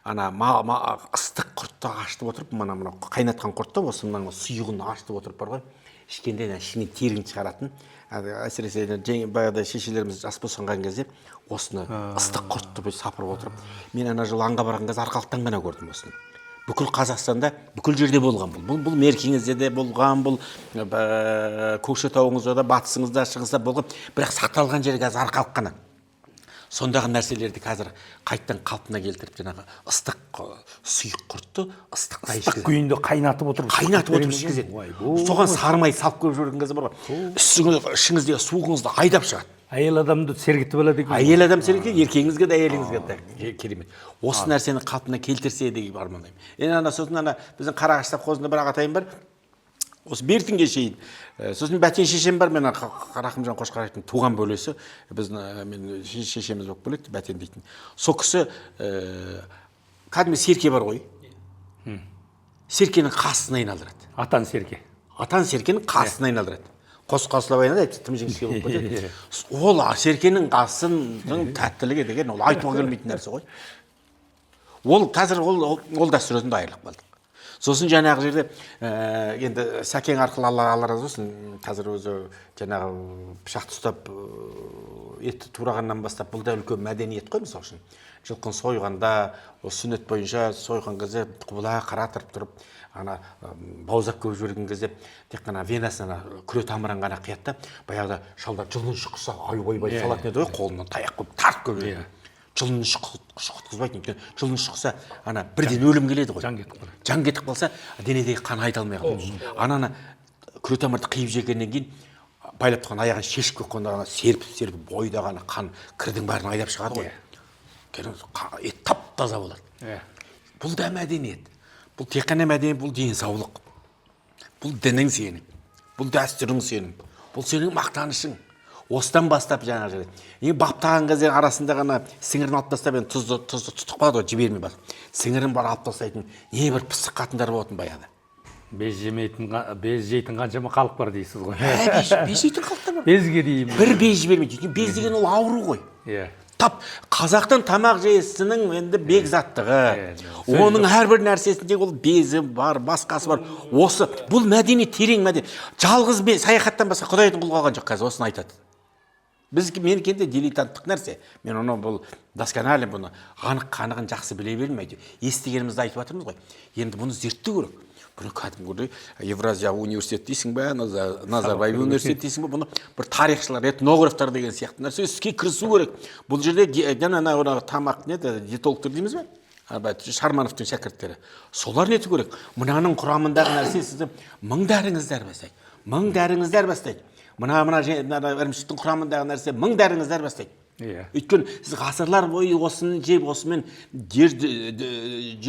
ыстық құртты ашытып отырып, мына қайнатқан құртты осы сұйығын ашытып отырып бар ғой, ішкенде ішінен терін шығаратын. Әсіресе баяғыда шешелеріміз жас босанған кезде осыны ыстық құртты сапырып отырып, мен ана жылы аңға барған кезде арқалықтан ғана көрдім осыны. Бүкіл Қазақстанда, бүкіл жерде болған бұл меркеңізде де болған, бұл Көкшетауыңызда да, батысыңызда, шығыста болған, бірақ сақталған жері қазір арқалық қана. Сондағы нәрселерді қазір қайттан қалпына келтіріп, жаңағы ыстық сұйық құртты ыстықта ішкізеді. Ыстық күйінде қайнатып отырып ішкізеді. Соған сармай салып көріп жүрген кезде бар ғой, ішіңіздегі суығыңызды айдап шығады. Әйел адамды сергітіп алады екен. Әйел адам сергітіп, еркеңізге де әйеліңізге де керемет. Осы нәрсені қалпына келтірсе деген армандаймын. Енді сосын біздің Қарағаштап қозында бір ағатайым бар. Осы бертінге шейін. Сосын бәтен шешем бар, мен Рахымжан Қошқаревтың туған бөлесі. Мен шешеміз болып бөледі, бәтен дейтін. Сол кісі кәдімгі серке бар ғой. Серкенің қасына айналдырады. Атан серке. Атан серкенің қасына айналдырады. Қос-қосылап айналдырады, тым жіңішке болып кетеді. Ол серкенің қасының тәттілігі деген ол айтуға келмейтін нәрсе ғой. Ол қазір ол дәстүрден айырылып қалды. Сосын жаңағы жерде енді сәкең арқылы Алла разы болсын, қазір өзі жаңағы пышақты ұстап етті турағаннан бастап бұл да үлкен мәдениет қой. Мысалы үшін жылқын сойғанда, сүннет бойынша сойған кезде құбыла қаратырып тұрып, баузап көп жүрген кезде тек қана венасына күре тамырын ғана қияды да, баяғыда шалдар жылын шықса ойбай салатын еді ғой, қолынан таяқ қойып тарт көп еді. Жылын шыққызбайтын, жылын шықса бірден өлім келеді ғой. Жан кетіп қалса, денедегі қан айдалмай қалады. Күре тамырды қиып жегеннен кейін байлап тұрған аяғын шешіп қойғанда серпіп бойдағы қан кірдің бәрін айдап шығады ғой. Ет тап-таза болады. Бұл да мәдениет. Бұл тек қана мәдениет, бұл денсаулық. Бұл дінің сенің, бұл дәстүрің сенің, бұл сенің мақтанышың. Осыдан бастап жаңа жерде. Баптаған кезде арасында ғана сіңірін алып тастап, тұзды тұтық қалады ғой, жібермей бас. Сіңірін бар алып тастайтын, не бір пысық қатындар болатын баяғыда. Без жейтін қаншама халық бар дейсіз ғой. Без жейтін халықтар бар. Безге деймін. Бір без жібермейді. Без деген ол ауру ғой. тап қазақтың тамақ жейісінің енді бекзаттығы, оның әрбір нәрсесінде ол безі бар, басқасы бар. Осы бұл мәдени терең мәдени. Жалғыз саяхаттан басқа Құдайдың құлы қалған жоқ қазір, осыны айтады. Менікі енді дилетанттық нәрсе. Мен оны бұл досконально бұны қанығын жақсы біле бермейді. Естігенімізді айтып жатырмыз ғой. Енді бұны зерттеу керек. Бұны кәдімгідей Евразия университеті дейсің бе, Назарбаев университеті дейсің бе, бұны бір тарихшылар, этнографтар деген сияқты нәрсе іске кірісу керек. Бұл жерде тамақ диетологтар дейміз бе? Шармановтың шәкірттері. Солар нету керек. Мынаның құрамындағы нәрсе сізді мың дәріңіздер бастайды. Мың дәріңіздер бастайды. Мына ірімшіктің құрамындағы нәрсе мың дәріңіздер бастайды. Өйткені сіз ғасырлар бойы осыны жеп, осымен жер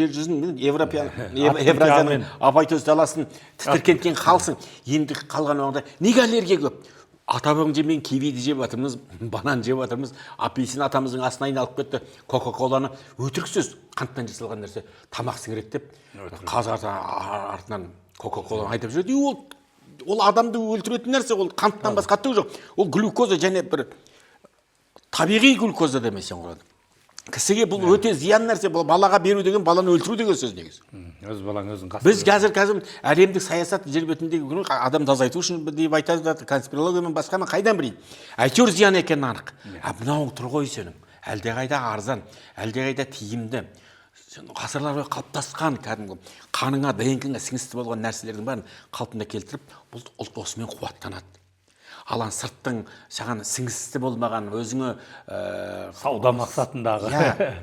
жүзін Евразияның апайтөс даласын тітіркенткен қалсың. Енді қалған оңда неге аллергия көп? Ата-бабаң жемеген кивиді жеп жатырмыз, банан жеп жатырмыз, апельсин атамыздың астына айналып кетті, кока-коланы өтірік сөз, қанттан жасалған нәрсе тамақ сіңіреді деп, қазір артынан кока-коланы айтып жүреді. Ол адамды өлтіретін нәрсе, ол қанттан басқа түк жоқ. Ол глюкоза және бір табиғи глюкоза демесең болады. Кісіге бұл өте зиян нәрсе, бұл балаға беру деген баланы өлтіру деген сөз негізі. Өз балаң өзің қасында. Біз қазір әлемдік саясат жер бетіндегі адамды азайту үшін деп айтады, конспирологиямен басқамен қайдан білейін. Әйтеуір зиян екені анық. Мынауың тұр ғой сенің. Әлдеқайда арзан, әлдеқайда тиімді. Ғасырлар бойы қалыптасқан кәдімгі қаныңа, ДНК-ңа сіңісті болған нәрселердің бәрін қалпына келтіріп, бұл ұлт осымен қуаттанады. Алан сырттың саған сіңісті болмаған өзіңі сауда мақсатындағы.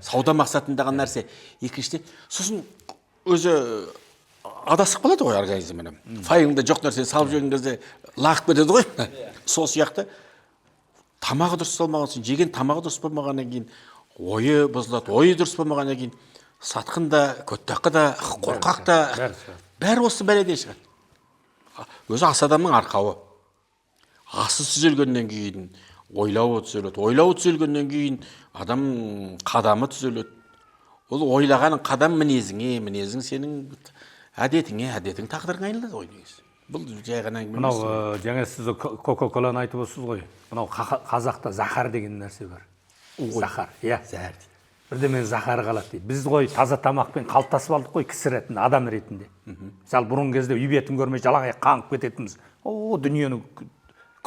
Сауда мақсатындағы нәрсе. Екіншіден, сосын өзі адасып қалады ғой организміне. Файлыңда жоқ нәрсе салып жүрген кезде лағып кетеді ғой. Сол сияқты тамағы дұрыс болмаған соң, жеген тамағы дұрыс болмағаннан кейін ойы бұзылады, ойы дұрыс болмағаннан кейін сатқын да, көттақы да, қорқақ та, бәрі осы бәледен шығады. Өзі ас адамның арқауы. Асы түзелгеннен кейін ойлауы түзеледі. Ойлауы түзелгеннен кейін адам қадамы түзеледі. Ол ойлағаның қадам мінезің сенің әдетіңе, әдетің тағдырыңа айналады ғой негізі. Бұл жай ғана әңгіме емес. Мынау жаңа сіз кока-коланы айтып отырсыз ғой. Мынау қазақта захар деген нәрсе бар. Захар, иә. Зәр дейді. Бірде мен захары қалады дейді. Біз ғой таза тамақпен қалыптасып алдық қой кісі ретінде, адам ретінде. Мысалы бұрын кезде үй бетін көрмей жалаң аяқ қаңғып кететінбіз. Дүниенің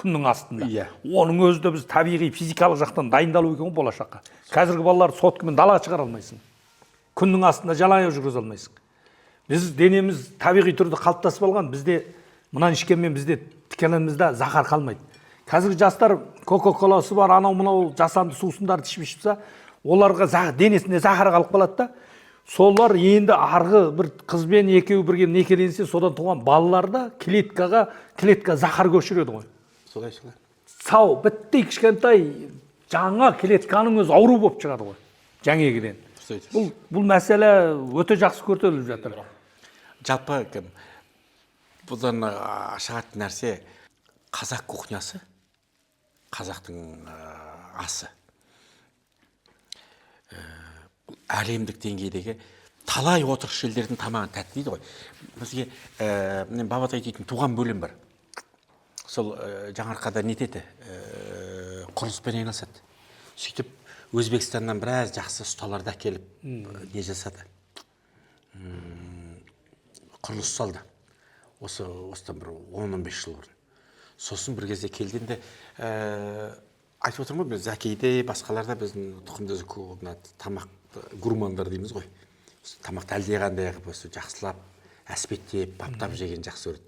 күннің астында. Оның өзі де біз табиғи физикалық жақтан дайындалу екен болашаққа. Қазіргі балаларды соткамен далаға шығара алмайсың. Күннің астында жалаң аяқ жүргізе алмайсың. Біз денеміз табиғи түрде қалыптасып алған, бізде мынаны ішкенмен бізде тікенімізде захар қалмайды. Қазіргі жастар кока-коласы бар, анау-мынау жасанды сусындарды ішіп-ішіпса, оларға денесінде захар қалып қалады да. Солар енді арғы бір қызбен екеуі бірге некеленсе, содан туған балаларда клетка захар көшіреді ғой. Солай. Сау, бітті кішкентай жаңа клетканың өзі ауру болып шығады ғой. Жаңегіден. Бұл мәселе өте жақсы көтеріліп жатыр. Жалпы бұдан шығатын нәрсе қазақ кухнясы, қазақтың асы. Әлемдік деңгейдегі талай отырыс елдердің тамағын тәтті дейді ғой. Бізге Бабатай дейтін туған бөлім бар. Сол Жаңарқада нетеді, құрылыспен айналысады. Сөйтіп, Өзбекстаннан біраз жақсы ұсталарды әкеліп не жасады. Құрылыс салды. Осыдан бір 10-15 жыл бұрын. Сосын бір кезде келгенде айтып отырмын ғой, Зәкейде, басқаларда біздің тұқымды тамақ гурмандар дейміз ғой. Тамақты әлдеқандай қылып жақсылап, әспеттеп, баптап жеген жақсы көреді.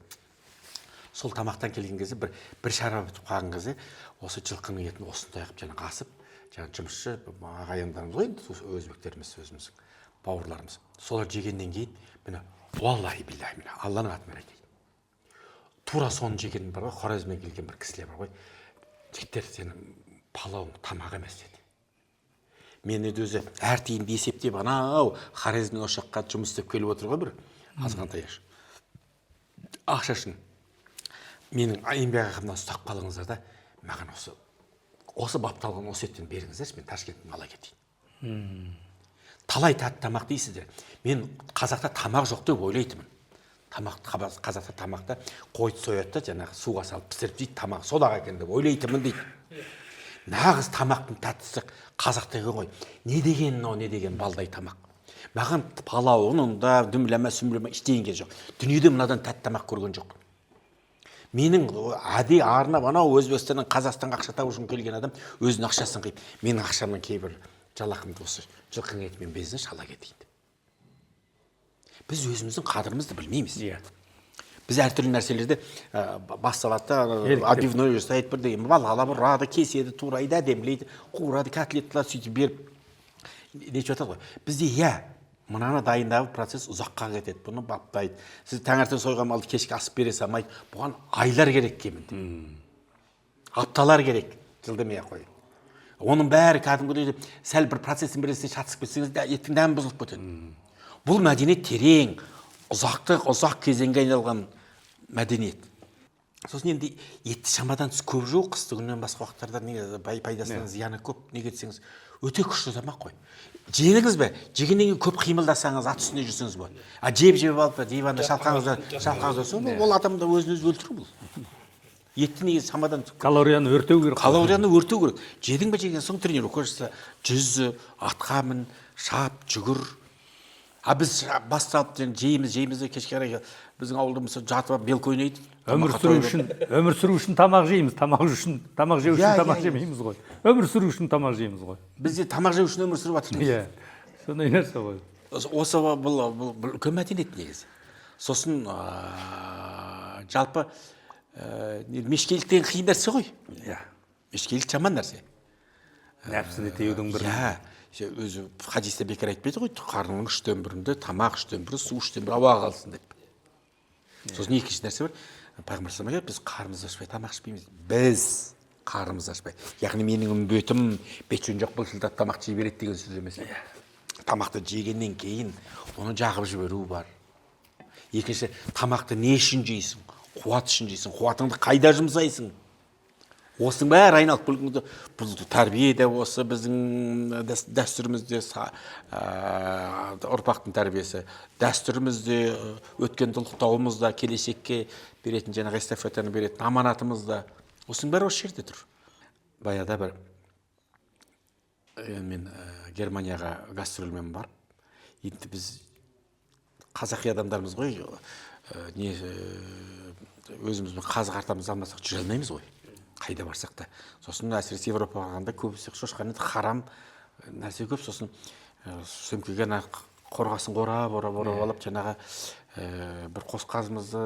Сол тамақтан келген кезде бір шара бітіп қалған кезде осы жылқының етін осындай қылып жаңа қасып, жаңа жұмысшы ағайындарымыз ғой, өзбектеріміз, өзіміздің бауырларымыз. Солар жегеннен кейін міне уаллахи биллахи міне Алланың атымен айтайын. Тура соны жеген бар ғой, Хорезмнен келген бір кісілер бар ғой. Жігіттер, сенің палауың тамақ емес деді. Мен өзі әр тиынды есептеп, анау Хорезмнен осы жаққа жұмыс істеп келіп отыр ғой бір азғантай ақша үшін. Менің еңбек ақымнан ұстап қалыңыздар да, маған осы бапталған осы еттен беріңіздерші, мен Ташкенттен ала кетейін. Талай тәтті тамақ дейсіздер. Мен қазақта тамақ жоқ деп ойлайтынмын. Қазақта тамақта қойды сояды да, жаңағы суға салып пісіріп дейді, тамақ содағы екен деп ойлайтынмын дейді. нағыз тамақтың тәттісі қазақтағы ғой. Не деген мынау, не деген балдай тамақ. Маған палау, ұнында, дүмләме, сүмләме ештеңе жоқ. Дүниеде мынадан тәтті тамақ көрген жоқ. Менің әдей арнап анау Өзбекстаннан Қазақстанға ақша табу үшін келген адам өзінің ақшасын қиып, менің ақшамның кейбір жалақымды осы жылқының етімен безіне шала кетейін деп. Біз өзіміздің қадірімізді білмейміз. Біз әртүрлі нәрселерді басталады, отбивной жасайды, бір деген балғалап ұрады, кеседі, турайды, әдемілейді, қуырады, котлет қылады, сөйтіп беріп нечіп жатады ғой. Бізде мынаны дайындау процесс ұзаққа кетеді, бұны баптайды. Сіз таңертең сойған малды кешке асып бере салмайды. Бұған айлар керек кемінде. Апталар керек, жылдамай-ақ қойып. Оның бәрі кәдімгідей сәл бір процестің біресе шатысып кетсеңіз, еттің дәмі бұзылып кетеді. Бұл мәдениет терең, ұзақ кезеңге айналған мәдениет. Сосын енді етті шамадан тыс көп жеу, қысты күннен басқа уақыттарда пайдасынан зияны көп. Неге десеңіз, өте күшті тамақ қой. Жеңіңіз бе? Жегеннен кейін көп қимылдасаңыз, ат үстінде жүрсеңіз болады. Жеп алып диванда шалқаңызда соны ол адамды өзін-өзі өлтіру бұл. Етті неге шамадан калорияны өртеу керек. Калорияны өртеу керек. Жедің бе, жеген соң тренировка жасаса, жүзі, атқа мін, шап, жүгір. Біз басталып жейміз кешке қарай біздің ауылда мысалы жатып белкі ойнайды. Өмір сүру үшін тамақ жейміз, тамақ жеу үшін тамақ жемейміз ғой. Өмір сүру үшін тамақ жейміз ғой. Бізде тамақ жеу үшін өмір сүріп жатырмыз. Сондай нәрсе ғой. Осы бұл үлкен мәдениет негізі. Сосын жалпы мешкейліктен қиын нәрсе ғой. Мешкейлік жаман нәрсе. Нәпсіні теудің бір. Өзі хадисте бекер айтпайды ғой, қарнының 1/3-інде тамақ 1/3, су 1/3 ауа қалсын деп. Сосын екінші нәрсе бар. Пайғамбар саллаллаху алейхи біз қарнымызды ашпай тамақ ішпейміз. Біз қарнымызды ашпай. Яғни менің үмбетім бет-жүн жоқ былшылдап тамақ жей береді деген сөз емес. Тамақты жегеннен кейін оны жағып жіберу бар. Екінші, тамақты не үшін жейсің? Қуат үшін жейсің. Қуатыңды қайда жұмсайсың? Осының бәрі айналып келгенде бұл тәрбие де осы біздің дәстүрімізде, ұрпақтың тәрбиесі, дәстүрімізде, өткен ұлықтауымызда, келешекке беретін жаңағы эстафетаны беретін аманатымызда, осының бәрі осы жерде тұр. Баяғыда бір мен Германияға гастрольмен барып, енді біз қазақи адамдармыз ғой, өзімізбен қазы қартамыз алмасақ жүре алмаймыз ғой. Қайда барсақ та. Сосын әсіресе Европаға барғанда көбісі шошқан еді, харам нәрсе көп. Сосын сөмкеге қорғасын қорап алып, жаңағы бір қос қазымызды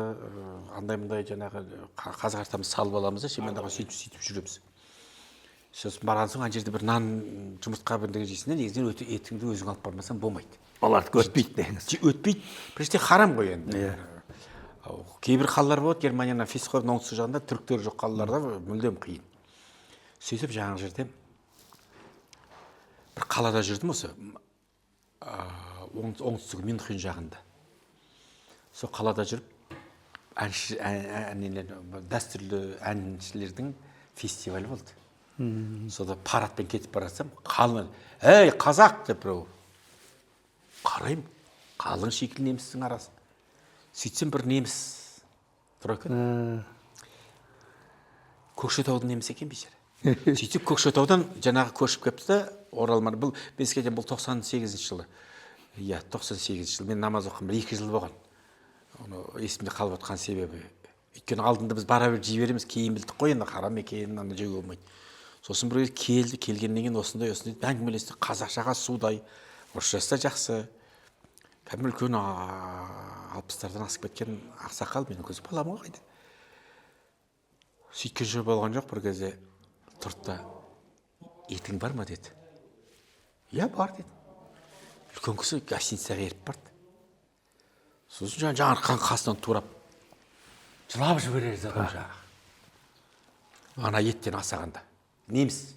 андай-мындай жаңағы қазы қартамыз салып аламыз да, шемендаға сөйтіп жүреміз. Сосын барған соң ана жерде бір нан, жұмыртқа бірдеңе жейсің, негізінен етіңді өзің алып бармасаң болмайды. Оларды өтпейді деңіз. Өтпейді. Біріншіден харам ғой енді. Кейбір қалалар болады, Германияның Фисхорн оңтүстік жағында, түріктер жоқ қалаларда мүлдем қиын. Сөйтіп жаңағы жерде бір қалада жүрдім осы, оңтүстік Мюнхен жағында. Сол қалада жүріп, дәстүрлі әншілердің фестивалі болды. Сода парадпен кетіп барасам, қалың, «Ей, қазақ!» деп біреу. Қарайым, қалың шикіл немістің арасы. Сөйтсем бір неміс тұр екен. Көкшетаудың неміс екен бейшара. Сөйтіп Көкшетаудан жаңағы көшіп кепті да, оралмады. Бұл 98 жылы. 98 жыл. Мен намаз оқым 2 жыл болған. Есімде қалып отқан себебі. Өйткені алдында біз бара бер жей береміз, кейін білдік қой, енді харам екенін, ана жеуге болмайды. Сосын бір келгеннен кейін осындай әңгімелесті, қазақшаға судай, орысшасы жақсы. Кәдімгі үлкен 60-тардан асып кеткен ақсақал, менің көзі балам ғой қайда. Сөйткен жер болған жоқ, бір кезде тұрды, етің бар ма деді. Иә, бар деді. Үлкен кісі гостиницаға еріп барды. Сосын жаңағы қасынан турап, жылап жіберер адам жаңағы. Ана еттен асағанда. Неміс.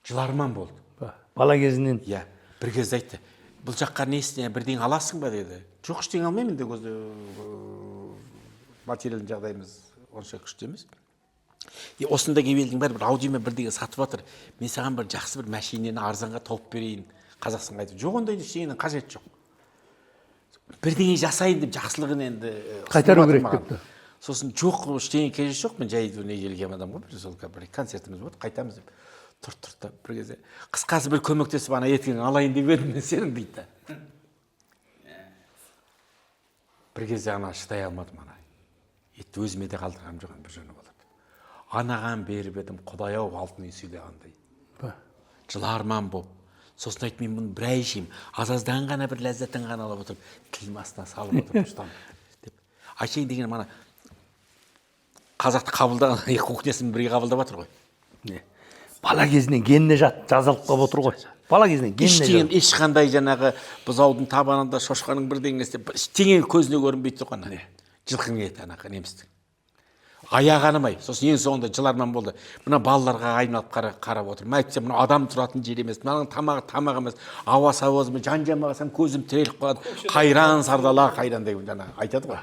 Жыларман болды. Бала кезінен. Иә, бір кезде айтты. Бұл жаққа несіне бірден аласың ба деді. Жоқ, ештеңе алмаймын де, материалдың жағдайымыз онша күшті емес. Осында кебелдің бәрі бір аудиомен бірдеңе сатып жатыр. Мен саған бір жақсы бір мәшинені арзанға тауып берейін. Қазақстанға айтып, жоқ, ондай ештеңенің қажеті жоқ. Бірдеңе жасайын деп жақсылығын енді қайтару керек депті. сосын жоқ ештеңе керек жоқ, мен жай неге келген адам ғой, сол бір концертіміз болды, қайтамыз деп тұрды да бір кезде қысқасы бір көмектесіп ана етігін алайын деп едім мен сенің дейді да. Бір кезде ана шыдай алмадым, ана етті өзіме де қалдырғам жоқ, бір жөні болады. Анаған беріп едім, Құдай ау алтын үй сыйлағандай. Жыларман боп. Сосын айтып, мен бұны бір ай жеймін, аз-аздан ғана бір ләззатын ғана алып отырып, тілім астына салып отырып ұстам деп. Айтайын деген мана қазақты қабылдаған кухнясын бірге қабылдап жатыр ғой. Бала кезінен геніне жазылып қалып отыр ғой. Бала кезінен геніне ешқандай жаңағы бұзаудың табанында шошқаның бірдеңесі ештеңе көзіне көрінбейді ғой ана. Жылқының еті ана немістің. Аяғы анымай, сосын ең соңында жыларман болды. Мына балаларға айналып қарап отыр. Мен айтсам, мына адам тұратын жер емес, мынаның тамақ емес, ауасы ауызыма жан-жан бағасам көзім тіреліп қалады. Қайран сардала қайран деген жаңа айтады ғой.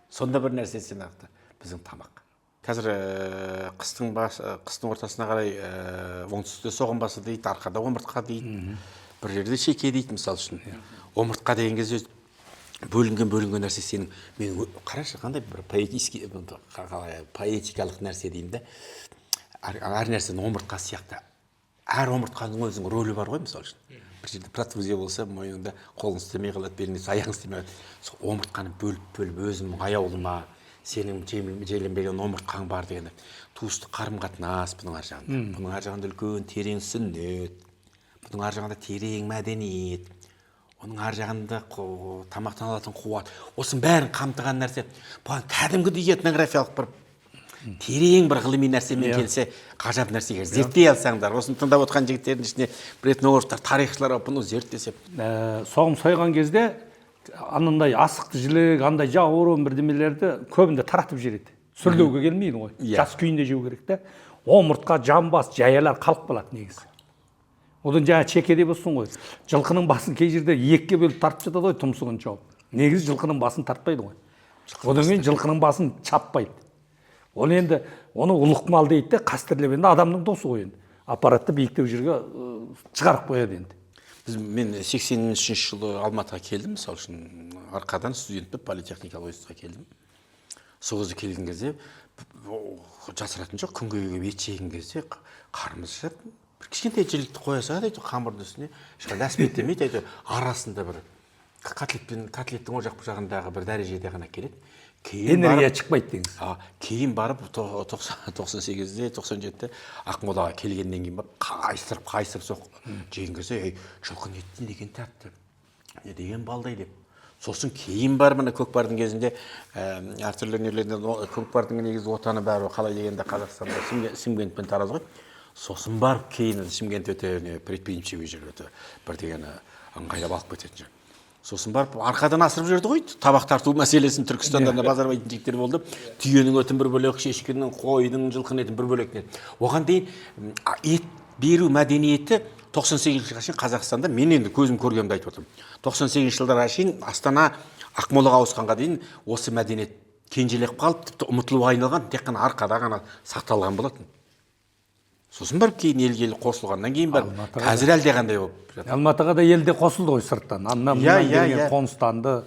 Сонда бір нәрсе сенақты біздің тамақ. Қазір қыстың ортасына қарай оңтүстікте соғым басы дейді, арқада омыртқа дейді. Бір жерде шеке дейді, мысал үшін. Омыртқа деген кезде бөлінген нәрсе сенің, мен қарашы қандай бір поэтикалық нәрсе деймін да. Әр нәрсенің омыртқасы сияқты. Әр омыртқаның өзінің рөлі бар ғой, мысал үшін. Бір жерде протрузия болса, мойныңда қолың істемей қалады, беліңде аяғың істемей қалады. Сол омыртқаны бөліп өзімнің аяулыма, сенің желенбеген омыртқаң бар дегенде, туыстық қарым-қатынас бұның ар жағында. Бұның ар жағында үлкен терең сүннет, бұның ар жағында терең мәдениет. Оның ар жағында тамақтан алатын қуат. Осының бәрін қамтыған нәрсе. Бұған кәдімгі этнографиялық бір терең бір ғылыми нәрсемен келсе, ғажап нәрсеге зерттей алсаңдар. Осыны тыңдап отқан жігіттердің ішінде бір этнографтар, тарихшылар бұны зерттесе. Соғым сойған кезде анандай асықты жілік, андай жауырын бірдемелерді көбінде таратып жібереді. Сүрлеуге келмейді ғой. Жас күйінде жеу керек те. Омыртқа, жамбас, жаялар қалып қалады негізі. Одан жаңа чекеде болсын ғой. Жылқының басын кей жерде екіге бөліп тартып жатады ғой, тұмсығын жауып. Негізі жылқының басын тартпайды ғой. Одан кейін жылқының басын чаппайды. Оны енді ұлық мал дейді де, қастерлеп енді адамның досы ғой енді. Аппаратты биіктеу жерге шығарып қояды енді. Мен 83 жылы Алматыға келдім, мысалы үшін арқадан студентпен политехникалық университетке келдім. Сол кезде келген кезде жасыратын жоқ, күнге ет жеген кезде қарымыз жеп, бір кішкентай жілікті қоя салады, қамырдың үстіне, ешқандай әспеттемейді, арасында бір котлеттің о жақ бұл жағындағы бір дәрежеде ғана келеді. Энергия шықпайды деңіз. Кейін барып 98-де, 97-де Ақмолаға келгеннен кейін барып қайсырып соқ жеген кезде, жылқының етін деген тәтті, не деген балдай деп. Сосын кейін бар мына көкпардың кезінде әртүрлі өнерлерден көкпардың негізі отаны бәрі қалай дегенде Қазақстанда Шымкентпен тараз ғой. Сосын барып кейін Шымкент өте предприимчивый жер өте бір дегені ыңғайлап алып кететін жер. Сосын барып арқадан асырып жүрді ғой. Табақ тарту мәселесін Түркістанда базарбайтын жігіттер болды. Түйенің өтін бір бөлек, шешкінің, қойдың, жылқының етін бір бөлек. Оған дейін ет беру мәдениеті 98 жылға шейін Қазақстанда, мен енді көзім көргенімді айтып отырмын. 98 жылдарға шейін Астана, Ақмолаға ауысқанға дейін осы мәдениет кенжелеп қалып, тіпті ұмытылуға айналған, тек қана арқада ғана сақталған болатын. Сосын барып кейін елге қосылғаннан кейін барып, қазір әлде қандай болып жатыр. Алматыға да елде қосылды ғой сырттан. Аннан келген қоныстанды,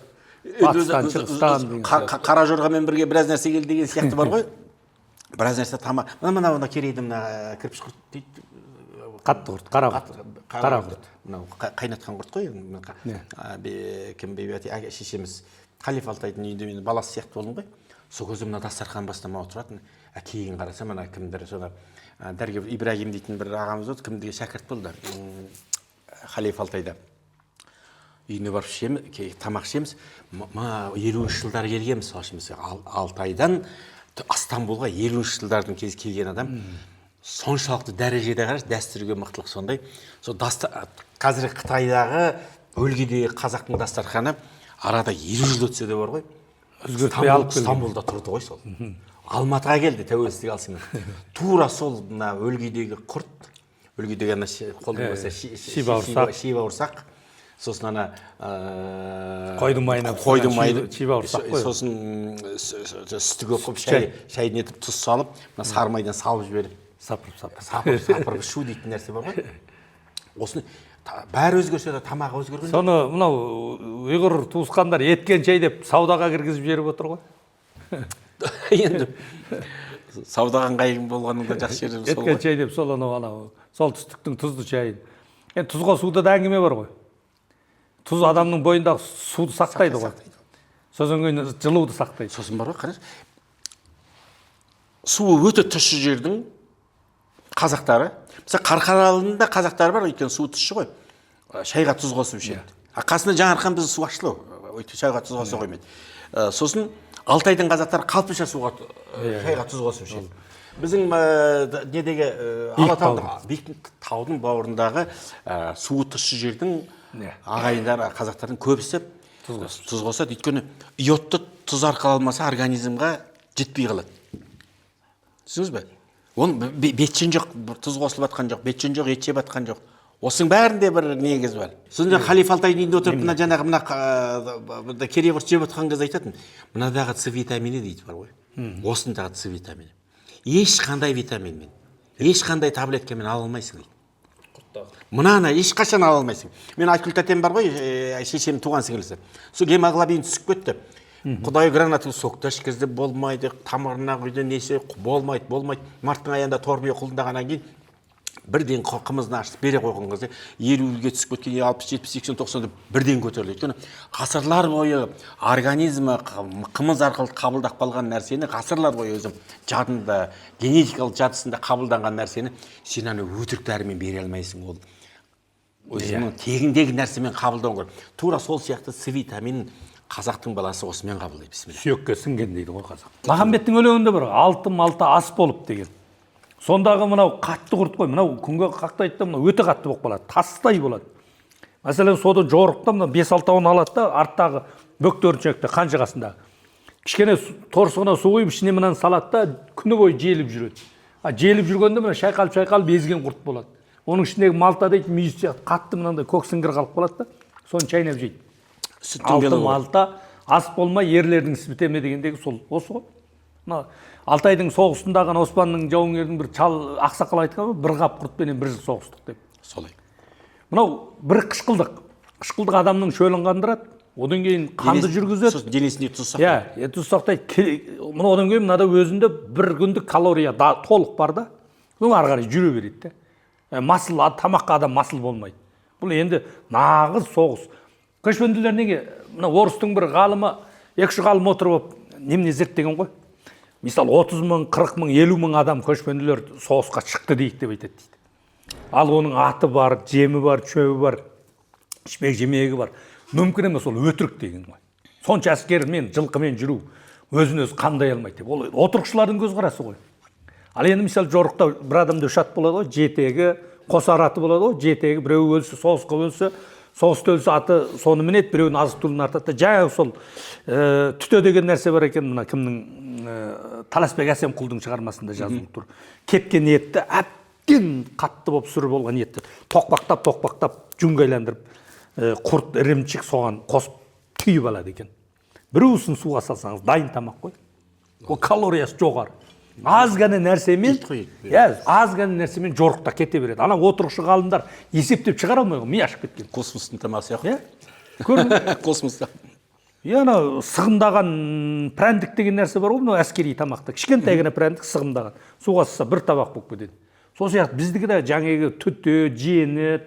батыстан, шығыстан. Қара жорғамен бірге біраз нәрсе келді деген сияқты бар ғой. Біраз нәрсе тамақ. Мына керейді мына кірпіш құрт дейді. Қатты құрт, қара құрт. Мынау қайнатқан құрт қой. Кім бейбет шешеміз Қалиф Алтайдың үйінде мен баласы сияқты болдым ғой. Сол кезде мына дастархан бастама отыратын. Кейін қараса мына кімдер соны Дәргеб Ибрагим дейтін бір ағамыз болды, кімдіге шәкірт болды. Қалиф Алтайда. Үйіне барып тамақ ішеміз. 50-ші жылдары келгенбіз, Алтайдан Астамбулға 50-ші жылдардың кез келген адам. Соншалықты дәрежеде қараш, дәстүрге мықтылық сондай. Қазір Қытайдағы өлгедегі қазақтың дастарханы арада 50 жыл өтсе де бар ғой. Стамбулда тұрды ғой сол. Алматыға келді, тәуелсіздік алсын. Тура сол өлгедегі құрт, өлгедегі қолдың болса ши бауырсақ, сосын қойдың майына ши бауырсақ қой. Сосын сүті көп қып, шайын етіп тұз салып, сары майдан салып жіберіп. Сапырып шу дейтін нәрсе бар ғой. Осыны бәрі өзгерсе де тамағы өзгерген. Соны мынау ұйғыр туысқандар еткен шай деп саудаға кіргізіп жіберіп отыр ғой. енді саудаға ыңғайың болғаныңда жақсы жері сол еткен ғой. шай деп сол анау солтүстіктің тұзды шайын. Енді тұзға суда да әңгіме бар ғой. Тұз адамның бойындағы суды сақтайды ғой. Сосын кейін жылуды сақтайды. Сосын бар ғой, қараңыз. Суы өте тұщы жердің қазақтары, мысалы Қарқаралының қазақтары бар, өйткені суы тұщы ғой. Шайға тұз қосып ішеді. Қасында Жаңарқан бізді су ашылы, өйткені шайға тұз қоса қоймайды. Сосын Алтайдың қазақтары қалпыша шайға тұз қосып ішеді. Біздің недегі Биік таудың бауырындағы суы тұщы жердің ағайындары, қазақтардың көбісі тұз қосады. Өйткені иодты тұз арқылы алмаса организмға жетпей қалады. Түсіңіз бе? Оның бетшен жоқ, тұз қосылып атқан жоқ, бетшен жоқ, ет жеп атқан жоқ. Осының бәрінде бір негіз бар. Сосын Халиф Алтайдың үйінде отырып, жаңағы керей құрт жеп атқан кез айтатын, мынадағы С витамині дейді бар ғой. Осындағы С витамині. Ешқандай витаминмен, ешқандай таблеткамен ала алмайсың дейді. Мынаны ешқашан ала алмайсың. Мен Айткүл тәтем бар ғой, шешем туған сіңілісі. Сол гемоглобин түсіп кетті. Құдай гранату соқты ішкізді, болмайды, тамырына құйды, неше болмайды. Марттың аяғында торбия құлындағаннан кейін бірден қымызын ашып бере қойған кезде 50-ге түсіп кеткен 60, 70, 80, 90 бірден көтеріледі. Өйткені ғасырлар бойы организмі қымыз арқылы қабылдап қалған нәрсені, ғасырлар бойы өзім жадында, генетикалық жадысында қабылданған нәрсені сен ана өтірік дәрімен бере алмайсың. Ол өзіңнің тегіндегі нәрсемен қабылдауың керек. Тура сол сияқты С витаминін қазақтың баласы осымен қабылдайды. Бисмилля. Сүйекке сіңген дейді ғой қазақ. Махамбеттің өлеңінде бар, алтын малта ас болып деген. Сондағы мынау қатты құрт қой, мынау күнге қақтайды, мынау өте қатты болып қалады, тастай болады. Мәселен, соды жорықта мына 5-6 тауын алады да, арттағы бөктеріншекті қанжығасында. Кішкене торсығына су құйып, ішіне мынаны салады да, күні бойы желіп жүреді. Желіп жүргенде мына шайқалып езген құрт болады. Оның ішіндегі малта дейді, мүйіз сияқты қатты мынандай көк сіңгір қалып қалады да, соны шайнап жейді. Алтын малта ас болмай ерлердің іс бітеме дегендегі сол осы ғой. Алтайдың соғысындағы Оспанның жауынгердің бір чал ақсақал айтқан, бір қап құртпенен бір жыл соғыстық деп. Солай. Мынау бір қышқылдық. Қышқылдық адамның шөлін қандырады, одан кейін қанды жүргізеді. Денесінде тұз сақтайды. Тұз сақтайды. Мына одан кейін мынада өзінде бір күндік калория толық бар да. Соң ары қарай жүре береді де. Масыл тамаққа адам масыл болмайды. Бұл енді нағыз соғыс. Көшпенділер неге? Мына орыстың бір ғалымы, 2 ғалым отырып немене зерттеген ғой. Мысалы 30 мың, 40 мың, 50 мың адам көшпенділер соғысқа шықты дейді деп айтады дейді. Ал оның аты бар, жемі бар, шөбі бар, ішпек жемегі бар. Мүмкін емес, ол өтірік деген ғой. Сонша әскермен, жылқымен жүру өзін өзі қандай алмайды деп. Ол отырықшылардың көзқарасы ғой. Ал енді мысалы жорықта бір адамда 3 ат болады ғой, жетегі, қосар аты болады ғой, жетегі біреу өлсе, соғысқа өлсе, соғыста өлсе аты соны мінеді, біреудің азық түлігін артады. Жаңағы сол түте деген нәрсе бар екен, мына кімнің Таласбек Әсемқұлдың шығармасында жазылып тұр. Кеткен етті әбден қатты болып сүрі болған етті тоқпақтап жүнге айландырып, құрт, ірімшік соған қосып түйіп алады екен. Бір уысын суға салсаңыз дайын тамақ қой. Ол калориясы жоғары. Аз ғана нәрсемен жорықта кете береді. Ана отырықшы ғалымдар есептеп шығара алмай ғой, ми ашып кеткен. Космостың тамағы сияқты. Көрдің? Космоста. Ана сығымдаған прәндік деген нәрсе бар ғой, мынау әскери тамақта. Кішкентай ғана прәндік сығымдаған. Суға салса бір табақ болып кетеді. Сол сияқты біздікі де жаңағы түте, жеңіт,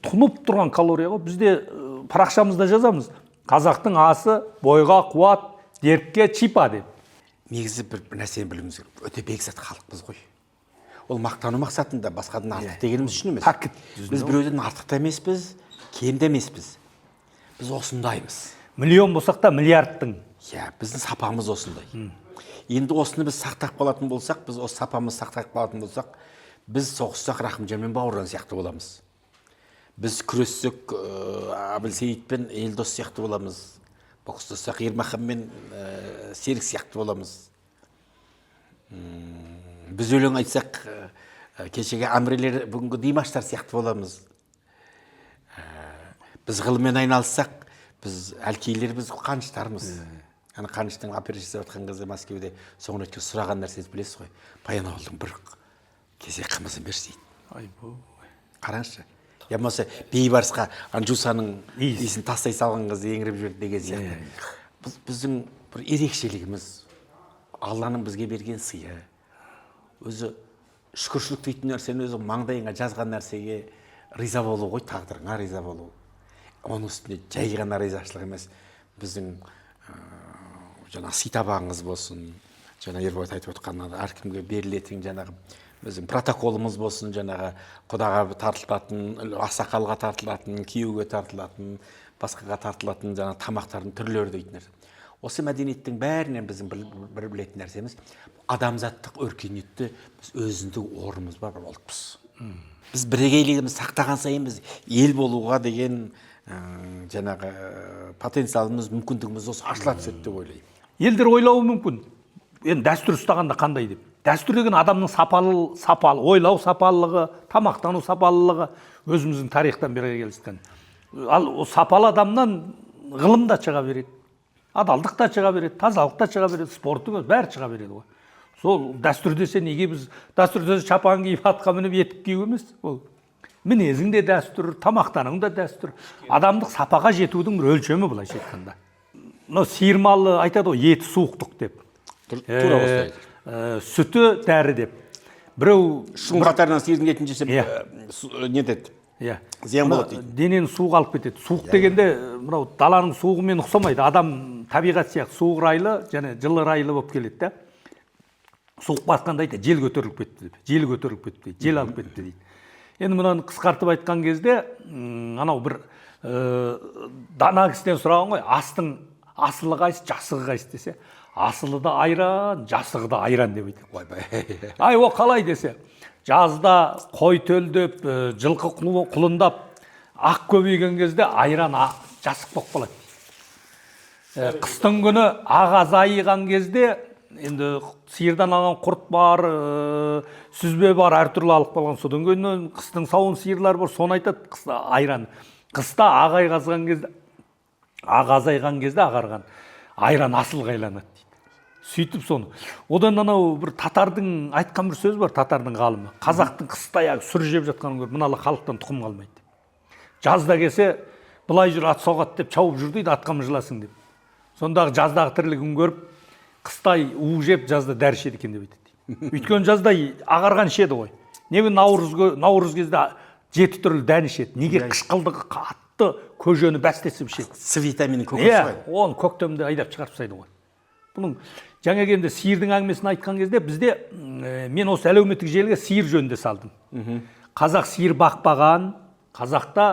тұнып тұрған калория ғой. Бізде парақшамызда жазамыз. Қазақтың асы бойға қуат, дертке шипа деп. Негізі бір нәрсені білуіміз керек. Өте бекзат халықпыз ғой. Ол мақтану мақсатында басқадан артық дегеніміз үшін емес. Біз біреуден артық та емеспіз, кем де емеспіз. Біз осындаймыз. Миллион болсақ та миллиардтың. Біздің сапамыз осындай. Енді осыны біз сақтап қалатын болсақ, біз осы сапамыз сақтап қалатын болсақ, біз соғыссақ Рахымжан мен Бауыржан сияқты боламыз. Біз күрессек Әбілсейіт пен Елдос сияқты боламыз. Бокстасақ Ермахан мен Серік сияқты боламыз. Біз өлең айтсақ, кешегі Әмірелер бүгінгі Димаштар сияқты боламыз. Біз ғылыммен айналыссақ, біз әлкейлер, біз қаныштармыз. Ана қаныштың операция жасап жатқан кезде Мәскеуде соңын өткен сұраған нәрсені білесіз ғой. Баянауылдың бір кесе қымызын берші дейді. Қараңызшы. Я болмаса бейбарысқа Анжусаның исін тастай салған кезде еңіреп жіберді деген сияқты. Біздің бір ерекшелігіміз Алланың бізге берген сыйы. Өзі шүкіршілік дейтін нәрсені өзі маңдайыңа жазған нәрсеге риза болу ғой, тағдырыңа риза болу. Оның үстіне жай ғана ризашылық емес, біздің жаңағы сый табағыңыз болсын, жаңа Ерболат айтып отқаны әркімге берілетін жаңағы біздің протоколымыз болсын, жаңағы құдаға тартылатын, ақсақалға тартылатын, күйеуге тартылатын, басқаға тартылатын жаңағы тамақтардың түрлері дейтін нәрсе. Осы мәдениеттің бәрінен біздің бір білетін нәрсеміз адамзаттық өркениетті біз өзіндік орнымыз бар бір ұлтпыз. Біз бірегейлігімізді сақтаған сайын біз ел болуға деген жаңағы потенциалымыз, мүмкіндігіміз осы ашыла түседі деп ойлаймын. Елдер ойлауы мүмкін. Енді дәстүр ұстағанда қандай деп. Дәстүр деген адамның сапалы, ойлау сапалылығы, тамақтану сапалылығы өзіміздің тарихтан бері келіскен. Ал сапалы адамнан ғылым да шыға береді, адалдық та шыға береді, тазалық та шыға береді, спорттың бәрі шыға береді ғой. Сол дәстүр десе неге біз дәстүр десе шапан киіп, атқа мініп етіп кию емес. Ол мінезің де дәстүр, тамақтаның да дәстүр. Адамдық сапаға жетудің бір өлшемі былайша айтқанда. Мынау сиыр малы айтады ғой, еті суықтық деп. Тура осылай. Сүті дәрі деп. Біреу шың қатарынан сиырдың етін жесе не деді? Зиян болады дейді. Денені суық алып кетеді. Суық дегенде мынау даланың суығымен ұқсамайды. Адам табиғат сияқты суық райлы және жылы райлы болып келеді да. Суық басқанда айтады, жел көтеріліп кетті деп. Жел көтеріліп кетті дейді. Жел алып кетті дейді. Енді мынаны қысқартып айтқан кезде, анау бір дана кісіден сұраған ғой, астың асылы қайсы, жасығы қайсы десе, асылы да айран, жасығы да айран деп айтады. Ай, о қалай десе, жазда қой төлдеп, жылқы құлындап, ақ көбейген кезде айран жасық болып қалады. Қыстың күні ақ азайған кезде, енді сиырдан алған құрт бар, сүзбе бар, әртүрлі алып қалған. Содан кейін қыстың сауын сиырлар бар, соны айтады, қыста айран. Қыста ақ азайған кезде ағарған айран асыл қайланады дейді. Сөйтіп соны. Одан анау бір татардың айтқан бір сөз бар, татардың ғалымы. Қазақтың қыстаяғы сүр жеп жатқанын көріп, мыналы халықтан тұқым қалмайды. Жазда келсе, былай жүр, ат соғады деп шауып жүр дейді, атқа жыласың деп. Сондағы жаздағы тірлігін көріп, қыстай у жеп, жазда дәрі ішеді екен деп айтады. Өйткені жазда ағарған ішеді ғой. Неге наурыз кезде 7 түрлі дән ішеді. Неге қышқылдығы қатты көжені бәстесіп ішеді. С витаминін көкесі. Оны көктемде айдап шығарып тастайды ғой. Бұның жаңа енді сиырдың әңгімесін айтқан кезде бізде мен осы әлеуметтік желіге сиыр жөнінде салдым. Қазақ сиыр бақпаған, қазақта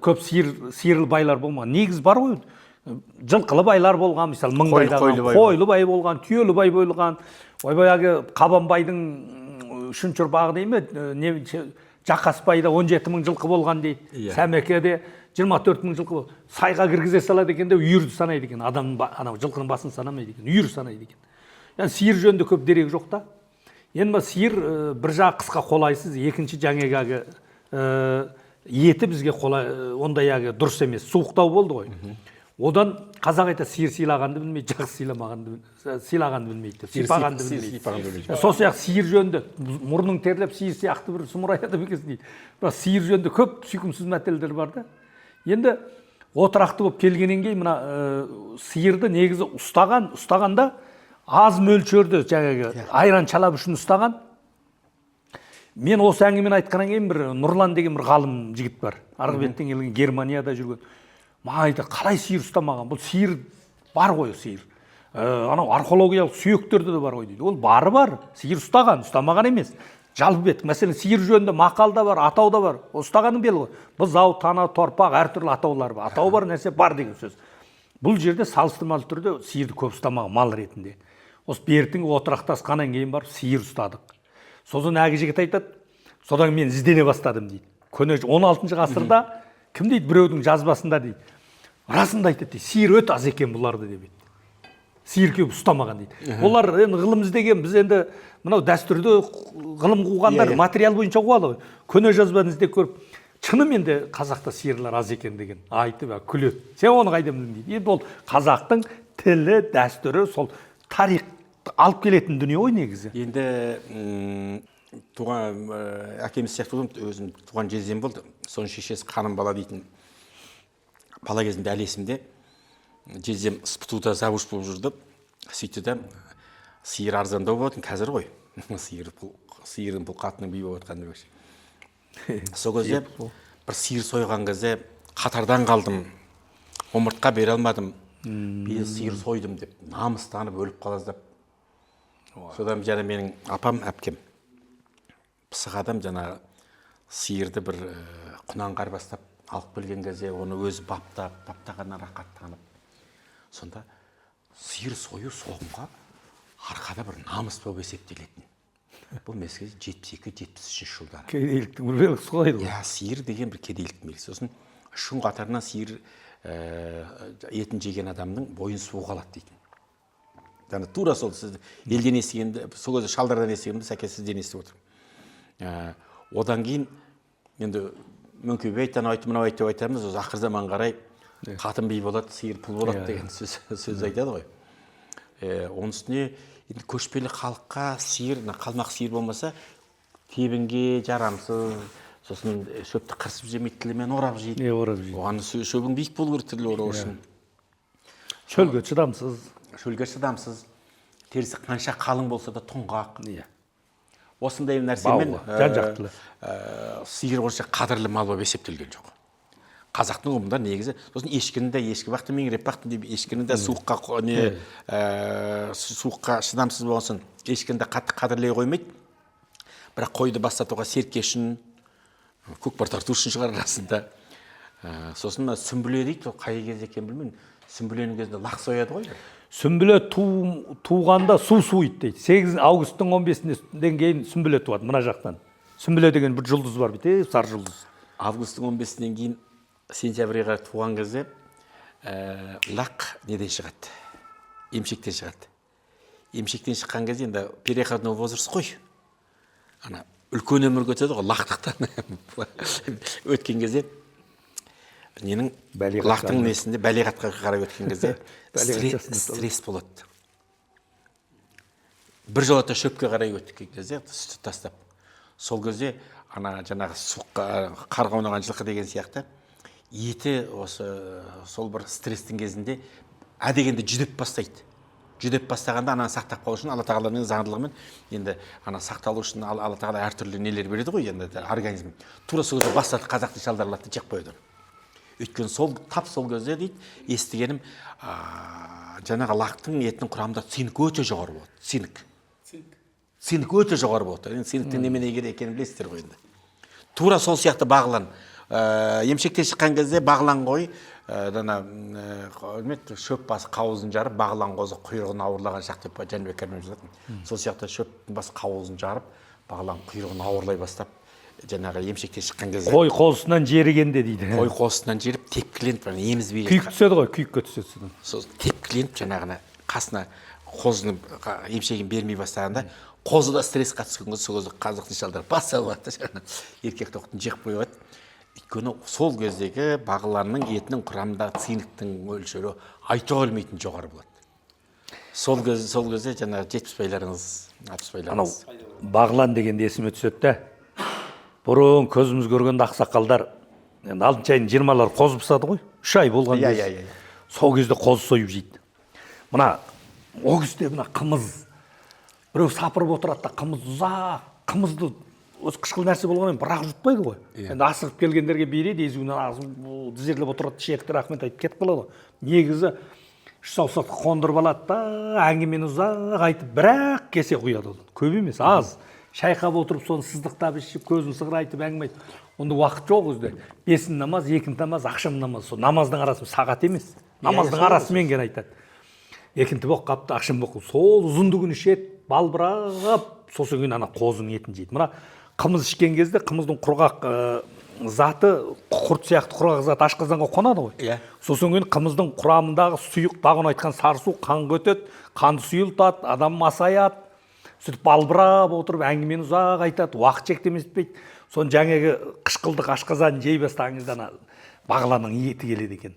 көп сиырлы байлар болмаған. Негіз бар ғой. Жылқылы байлар болған, мысалы қойлы бай болған, түйелі бай болған. Ойбай Қабанбайдың үшінші ұрпағы дей ме? Жақасбайда 17 мың жылқы болған дейді. Сәмекеде 24 мың жылқы болды. Сайға кіргізе салады екен де үйірді санайды екен. Адам жылқының басын санамайды екен, үйір санайды екен. Yani сиыр жөнінде көп дерек жоқ та. Енді сиыр бір жағы қысқа қолайсыз, екінші жаңағы еті бізге ондай дұрыс емес, суықтау болды ғой. Одан қазақ айтады, сиыр сыйлағанды білмейді, жақсы сыйлағанды білмейді, сипағанды білмейді. Сол сияқты сиыр жөнінде мұрның терлеп, сиыр сияқты бір сұмыраяды бекесін дейді. Бірақ сиыр жөнінде көп сүйкімсіз мәтелдер бар да. Енді отырақты болып келгеннен кейін мына сиырды негізі ұстағанда аз мөлшерді жаңағы айран чалап үшін ұстаған. Мен осы әңгімені айтқаннан кейін бір Нұрлан деген бір ғалым жігіт бар. Арғы беттен келген, Германияда жүрген. Майды қалай сиыр ұстамаған? Бұл сиыр бар ғой, сиыр. Анау археологиялық сүйектерді де бар ғой дейді. Ол бары бар. Сиыр ұстаған, ұстамаған емес. Жалпы бет. Мәселен, сиыр жөнінде мақал да бар, атау да бар. Ұстағаның белгі ғой. Бұзау, тана, торпақ, әртүрлі атаулар бар. Атау бар нәрсе бар деген сөз. Бұл жерде салыстырмалы түрде сиырды көп ұстамаған мал ретінде. Осы бертін отырақтасқаннан кейін барып сиыр ұстадық. Сосын әгі жігіт айтады, содан мен іздене бастадым дейді. Көне 16 ғасырда кім дейді, біреудің жазбасында дейді. Расында айтады, сиыр өте аз екен бұларды деп дейді. Сиыр көп ұстамаған дейді. Олар ғылым іздеген, біз енді мынау дәстүрді ғылым қуғандар материал бойынша қуады ғой. Көне жазбаны іздеп көріп, шынымен де қазақта сиырлар аз екен деген айтып күледі. Сен оны қайдан білдің дейді. Енді ол қазақтың тілі, дәстүрі, сол тарих алып келетін дүние ғой негізі. Енді туған әкеміз сияқты өзім туған жездем болды. Соның шешесі қаным бала дейтін. Бала кезімде әлі есімде. Жездем СПТУ-да завуч болып жүрді. Сөйтті де сиыр арзандау болатын қазір ғой. Сиырдың бұл қатының би болып жатқаны демекші. Сол кезде бір сиыр сойған кезде қатардан қалдым. Омыртқа бере алмадым. Биыл сиыр сойдым деп намыстанып өліп қалаздап. Содан жаңа менің апам, әпкем пысық адам жаңа сиырды бір құнанғар бастап алып келген кезде оны өзі баптағаннан рақаттанып. Сонда сиыр сою соғымға арқада бір намыс болып есептелетін. Бұл мезгіл 72-73 жылдары. Кедейліктің бір белгісі ғой. Иә, сиыр деген бір кедейліктің белгісі. Сосын үш күн қатарынан сиыр етін жеген адамның бойын суы қалады дейтін. Яғни тура сол сіз елден естігенді, сол кезде шалдардан естігенді сәке сізден естіп отырмын. Одан кейін енді мөңкебей мынау айтамыз, осы ақыр заман қарай қатын би болады, сиыр пұл болады деген сөз айтады ғой. Оның үстіне енді көшпелі халыққа сиыр, қалмақ сиыр болмаса тебінге жарамсыз, сосын шөпті қырсып жемейді, тілімен орап жейді. Оған шөбің биік болу керек тілі орау үшін. Шөлге шыдамсыз. Шөлге шыдамсыз. Терісі қанша қалың болса да тоңғақ. Осындай нәрсемен жан-жақтылы. Сиыр онша қадірлі мал болып есептелген жоқ. Қазақтың ұғымында негізі, сосын ешкіні де ешкі бақты меңіреп бақты деп, ешкіні де суыққа шыдамсыз болсын, ешкіні де қатты қадірлей қоймайды. Бірақ қойды бастатуға серке үшін, көкпар тарту үшін шығар арасында. Сосын сүмбіле дейді, қай кезде екен білмеймін. Сүмбіленің кезінде лақ сояды ғой. Сүмбіле туғанда су суиды дейді. 8 августтың 15-ден кейін сүмбіле туады мына жақтан. Сүмбіле деген бір жұлдыз бар бейте, сары жұлдыз. Августтың 15-ден кейін сентябрьға туған кезде лақ неден шығады? Емшектен шығады. Емшектен шыққан кезде енді переходной возраст қой. Ана үлкен өмірге өтеді ғой, лақтықтан өткен кезде ненің лақтың несінде бәлиғатқа қарай өткен кезде стресс болады. Бір жолата шөпке қарай өткен кезде сүтті тастап. Сол кезде ана жаңағы суыққа қарға ойнаған жылқы деген сияқты еті осы сол бір стресстің кезінде әдегенде жүдеп бастайды. Жүдеп бастағанда ананы сақтап қалу үшін Алла тағаланың заңдылығымен енді ана сақталу үшін Алла тағала әртүрлі нелер береді ғой, енді организм. Тура сол кезде бастады қазақтың шалдарларды жеп қояды. Өйткені сол кезде дейді, естігенім жаңағы лақтың етінің құрамында цинк өте жоғары болады. Цинк өте жоғары болады. Цинктің немене екенін білесіздер ғой енді. Тура сол сияқты бағлан. Емшектен шыққан кезде бағлан ғой, шөп басы қауызын жарып, бағлан қозы құйрығын ауырлаған шақ деп Жәнібек Кәрменов жазатын. Сол сияқты шөптің басы қауызын жарып, бағлан құйрығын ауырлай бастап, жаңағы емшектен шыққан кезде қой қозысынан жерігенде дейді. Қой қозысынан жеріп тепкіленіп, емізбей күйік түседі ғой, күйікке түседі. Сол тепкіленіп, жаңағына қасына қозының емшегін бермей бастағанда, қозы да стрессқа түскен кезде сол кезде қазақтың шалдары бас салады, еркек тоқтын жеп қойады. Өйткені сол кездегі бағланның етінің құрамында цинктің мөлшері айтуға келмейтін жоғары болады. Сол кезде жаңағы 70-байларыңыз, 60-байларыңыз. Бағлан дегенде есіме түседі де. Бұрын көзіміз көргенде ақсақалдар, енді алтыншы айдың 20-лары қозы пысады ғой. 3 ай болған кезде. Сол кезде қозы сойып жейді. Мына о кезде мына қымыз біреу сапырып отырады да, қымыз ұзақ, қымызды осы қышқыл нәрсе болғанмен бірақ жұтпайды ғой. Енді асығып келгендерге береді, езуінен ағызып тізерлеп отырады, шекті рахмет айтып кетіп қалады. Негізі үш саусақты қондырып алады да, әңгімені ұзақ айтып, бірақ кесе құяды. Көп емес, аз. Шайқап отырып, соны сыздықтап ішіп, көзін сығырайтып әңгіме айтып. Онда уақыт жоқ өзде. 5 намаз, 2 намаз, ақшам намаз. Сол намаздың арасы сағат емес. Намаздың арасымен ген айтады. 2 боқ қапты, ақшам боқ. Сол ұзындығын ішеді, балбырап, сосын кейін ана қозының етін жейді. Мына қымыз ішкен кезде қымыздың құрғақ заты, құрт сияқты құрғақ заты ашқазанға қонады ғой. Сосын кейін қымыздың құрамындағы сұйық, бағын айтқан сарысу қанға өтеді, қанды сұйылтады, адам масаяды. Сөйтіп балбырап отырып әңгімені ұзақ айтады, уақыт шектемеспейді. Соны жаңағы қышқылдық ашқазанын жей бастағаныңызда ана бағланның еті келеді екен.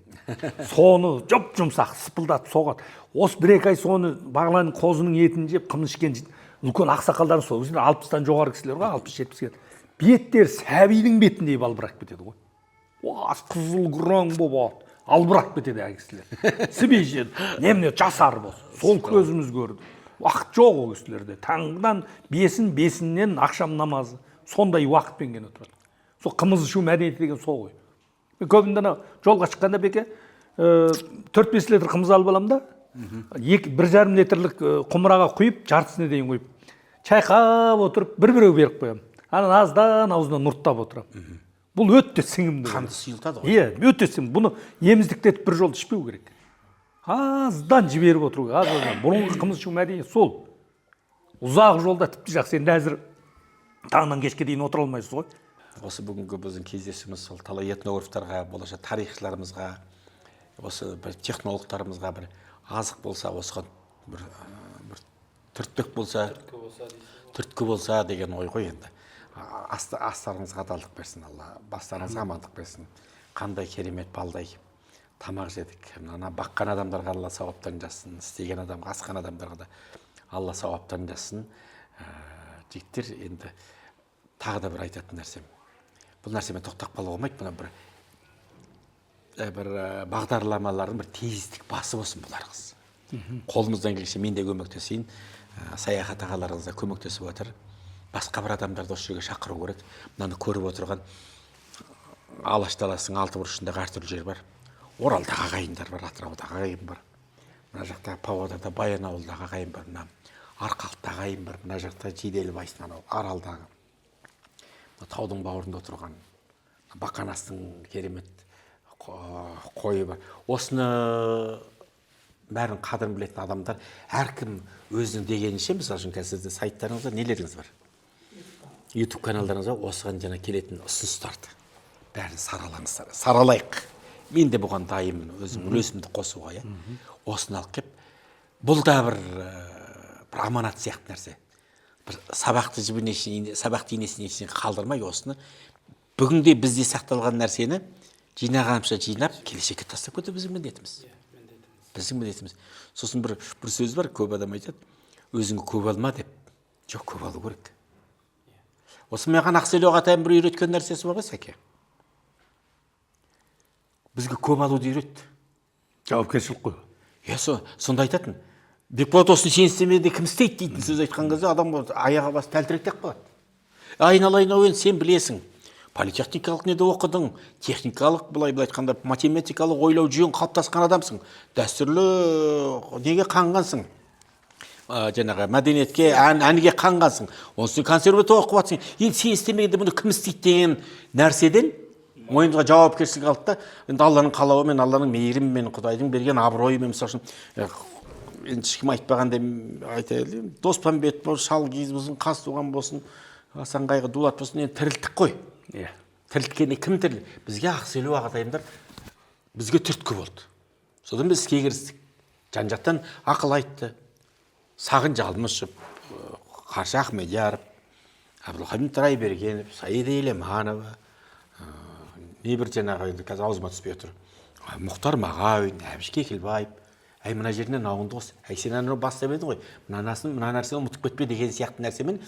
Соны жұмсақ сыпылдатып соғады. Осы 1-2 ай соны бағланның қозының етін жеп, қымыз ішкен үлкен ақсақалдардың сол кезде 60-тан жоғары кісілер ғой, 60-70-ге. Беттер сәбидің бетіндей балбырап кетеді ғой. Қызыл күрең болып албырап кетеді кісілер. Сібей жеді, немне жасар болды. Сол көзіміз көрді. уақыт жоқ ол кісілерде. Таңдан бесіннен ақшам намазы сондай уақытпен келіп отырады. Сол қымыз ішу мәдениеті деген сол ғой. Мен көбінде жолға шыққанда беке 4-5 литр қымыз алып аламын да, 1,5 литрлік құмыраға құйып, жартысына дейін құйып, чайқап отырып, бір-біреу беріп қоямын. Ана аздан аузынан нұрттап отырамын. Бұл өте сіңімді. Қанды сұйылтады ғой. Иә, өте сіңімді. Бұны еміздіктетіп бір жол ішпеу керек. Аздан жіберіп отыру. Бұрынғы қымыз ішу мәдениеті сол. Ұзақ жолда тіпті жақсы. Енді әзір таңнан кешке дейін отыра алмайсыз ғой. Осы бүгінгі біздің кездесуіміз сол талай этнографтарға, болашақ тарихшыларымызға, осы бір технологтарымызға бір азық болса, осыған бір түрткі болса деген ой ғой енді. Астарыңызға адалдық берсін Алла, бастарыңызға амандық берсін. Қандай керемет балдай тамақ жедік. Ана баққан адамдарға Алла сауаптарын жазсын, істеген адамға, асқан адамдарға да Алла сауаптарын жазсын. Жігіттер, енді тағы да бір айтатын нәрсем. Бұл нәрсемен тоқтап қалуға болмайды. Бұны бір бағдарламалардың бір тезістік басы болсын бұларыңыз. Қолымыздан келгенше мен де көмектесейін. Саяхат ағаларыңыз да көмектесіп отыр. Басқа бір адамдарды осы жерге шақыру керек. Мынаны көріп отырған Алаш даласының алты бұрышындағы әртүрлі жер бар. Оралдағы ағайындар бар, Атыраудағы ағайын бар. Мына жақта Павлодарда Баянауылдағы ағайын бар, мына Арқалықта ағайын бар, мына жақта Жиделібайсынан Аралдағы. Таудың бауырында отырған Бақанастың керемет қойы бар. Осыны бәрін қадірін білетін адамдар, әркім өзінің дегенінше, мысалы үшін қазірде сайттарыңызда нелеріңіз бар? YouTube каналдарыңызда осыған жана келетін ұсыныстарды бәрін саралаңыздар. Саралайық. Мен де бұған дайынмын, өзім үлесімді қосуға, иә. Осыны алып кеп, бұл да бір аманат сияқты нәрсе. Бір сабақты инесіне қалдырмай осыны бүгінде бізде сақталған нәрсені жинағанымша жинап келешекке тастап кету біздің міндетіміз. Біздің міндетіміз. Сосын бір сөз бар, көп адам айтады, өзіңі көп алма деп. Жоқ, көп алу керек. Осы маған Ақселеу ағатайым бір үйреткен нәрсесі бар ғой, Сәке. Бізге көп алуды үйретті. Жауапкершілік қой. Сонда айтатын. Бекболат осыны сен істемеде кім істейді дейтін сөз айтқан кезде адам аяға басы тәлтіректеп қалады. Айналайын, сен білесің. Политехникалық неде оқыдың, техникалық, былай айтқанда математикалық ойлау жүйен қалыптасқан адамсың. Дәстүрлі неге қанғансың? Жаңағы мәдениетке, әнге қанғансың. Онсын консерватория оқып жатсың. Енді сен істемегенде бұны кім істейді деген нәрседен мойныңызға жауапкершілік алды да, енді Алланың қалауымен, Алланың мейірімімен, Құдайдың берген абыройымен, мысалы үшін, енді ешкім айтпағанда айта берейін, Доспанбет болсын, Шалгиз болсын, Қазтуған болсын, Асанқайғы, Дулат болсын, енді тірілттік қой. Тірілткені кім тірілді? Бізге Ақселеу ағатайымдар бізге түрткі болды. Содан біз іске кірістік. Жан-жақтан ақыл айтты. Сағын Жалмышев, Қаршы Ахмедияров, Абдулхамид Трайбергенов, Саида Елеманова, небір жаңағы қазір аузыма түспей отыр. Мұхтар Мағауин, Әбіш Кекілбаев, мына жерінен ауынды қос, сен анау бастап едің ғой, мына нәрсені ұмытып кетпе деген сияқты нәрсемен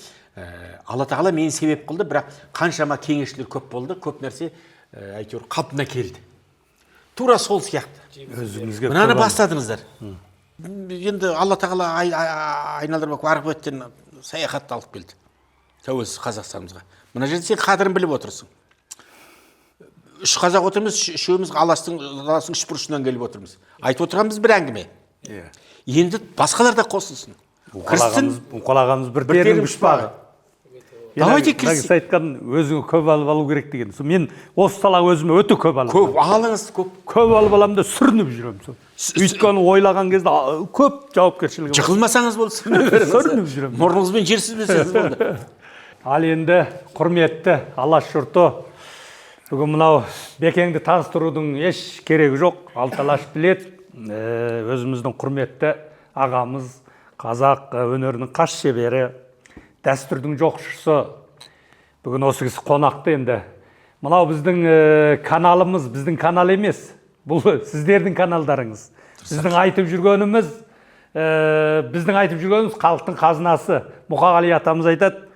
Алла тағала мені себеп қылды, бірақ қаншама кеңесшілер көп болды, көп нәрсе әйтеуір қалпына келді. Тура сол сияқты. Мынаны бастадыңыздар. Енді Алла тағала айналдырып арғы беттен саяхатты алып келді. Тәуелсіз Қазақстанымызға. Мына жерде сен қадірін біліп отырсың. Үш қазақ отырмыз, үшеуміз Алаштың үш бұрышынан келіп отырмыз. Айтып отырғанымыз бір әңгіме. Енді басқалар да қосылсын. Мұқалағамыз бір терінің пұшпағы. Давайте кірсін. Айтқан өзіңі көп алып алу керек деген. Мен осы салаға өзіме өте көп алып. Көп алыңыз, көп. Көп алып аламын да сүрініп жүремін. Өйткені ойлаған кезде көп жауапкершілігі бар. Жығылмасаңыз болды, сүрініп жүремін. Мұрныңызбен жер сүзбесеңіз болды. Ал енді құрметті Алаш жұрты, бүгін мынау Бекеңді таныстырудың еш керегі жоқ. Алаш білет, өзіміздің құрметті ағамыз, қазақ өнерінің қас шебері, дәстүрдің жоқшысы. Бүгін осы кісі қонақты енді. Мынау біздің каналымыз, біздің канал емес. Бұл сіздердің каналдарыңыз. Біздің айтып жүргеніміз халықтың қазынасы. Мұқағали атамыз айтады,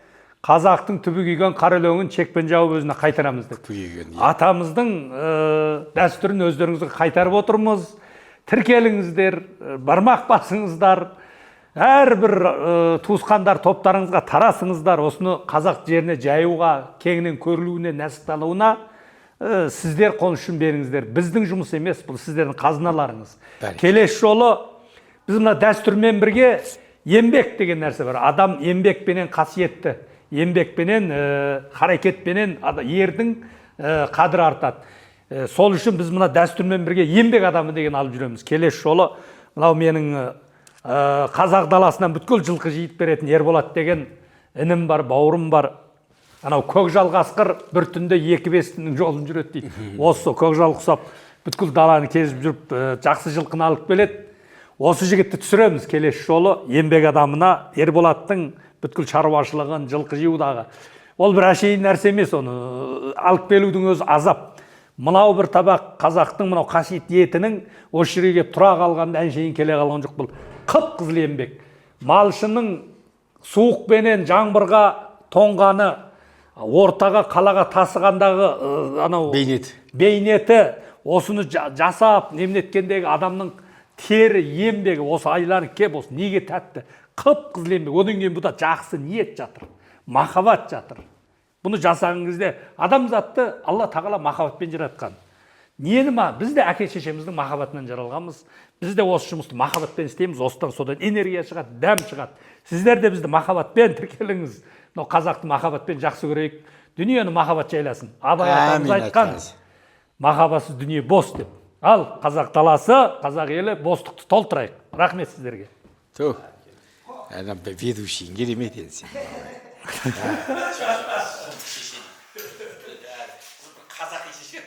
қазақтың түбі күйген қара өлеңін чекпен жауып өзіне қайтарамыз деп. Атамыздың дәстүрін өздеріңізге қайтарып отырмыз. Тіркеліңіздер, бармақ басыңыздар. әрбір туысқандар топтарыңызға тарасыңыздар, осыны қазақ жеріне жаюға, кеңінен көрілуіне, нәсіпталуына сіздер қол үшін беріңіздер. Біздің жұмыс емес, бұл сіздердің қазыналарыңыз. Келесі жолы біз мына дәстүрмен бірге еңбек деген нәрсе бар. Адам еңбекпенен қасиетті, еңбекпенен, харекетпенен ердің қадірі артады. Сол үшін біз мына дәстүрмен бірге еңбек адамы деген алып жүреміз. Келесі жолы мынау менің қазақ даласынан бүткіл жылқы жиып беретін Ерболат деген інім бар, бауырым бар. Анау көкжал қасқыр бір түнде 2-5 жолын жүреді дейді. Осы көкжал құсап бүткіл даланы кезіп жүріп жақсы жылқыны алып келеді. Осы жігітті түсіреміз келесі жолы еңбек адамына, Ерболаттың бүткіл шаруашылығын, жылқы жиудағы. Ол бір әшейін нәрсе емес, оны алып келудің өзі азап. Мынау бір табақ қазақтың мынау қасиетті етінің осы жерге тұра қалғанда әншейін келе қалған жоқ, бұл қып-қызыл еңбек. Малшының суықпенен жаңбырға тоңғаны, ортаға қалаға тасығандағы анау бейнеті, осыны жасап немнеткендегі адамның тері еңбегі, осы айланып кеп, осы неге тәтті, қып-қызыл еңбек. Одан кейін бұда жақсы ниет жатыр, махаббат жатыр. Бұны жасаған кезде адамзатты Алла тағала махаббатпен жаратқан. Нені ма? Біз де әке-шешеміздің махаббатынан жаралғанбыз. Біз де осы жұмысты махаббатпен істейміз. Осыдан содан энергия шығады, дәм шығады. Сіздер де бізді махаббатпен тіркеліңіз. Мынау қазақты махаббатпен жақсы көрейік. Дүниені махаббат жайласын. Абай атамыз айтқан, махаббатсыз дүние бос деп. Ал қазақ даласы, қазақ елі бостықты толтырайық. Рахмет сіздерге. Ведущий, керемет енді сен. Қазақи шешен.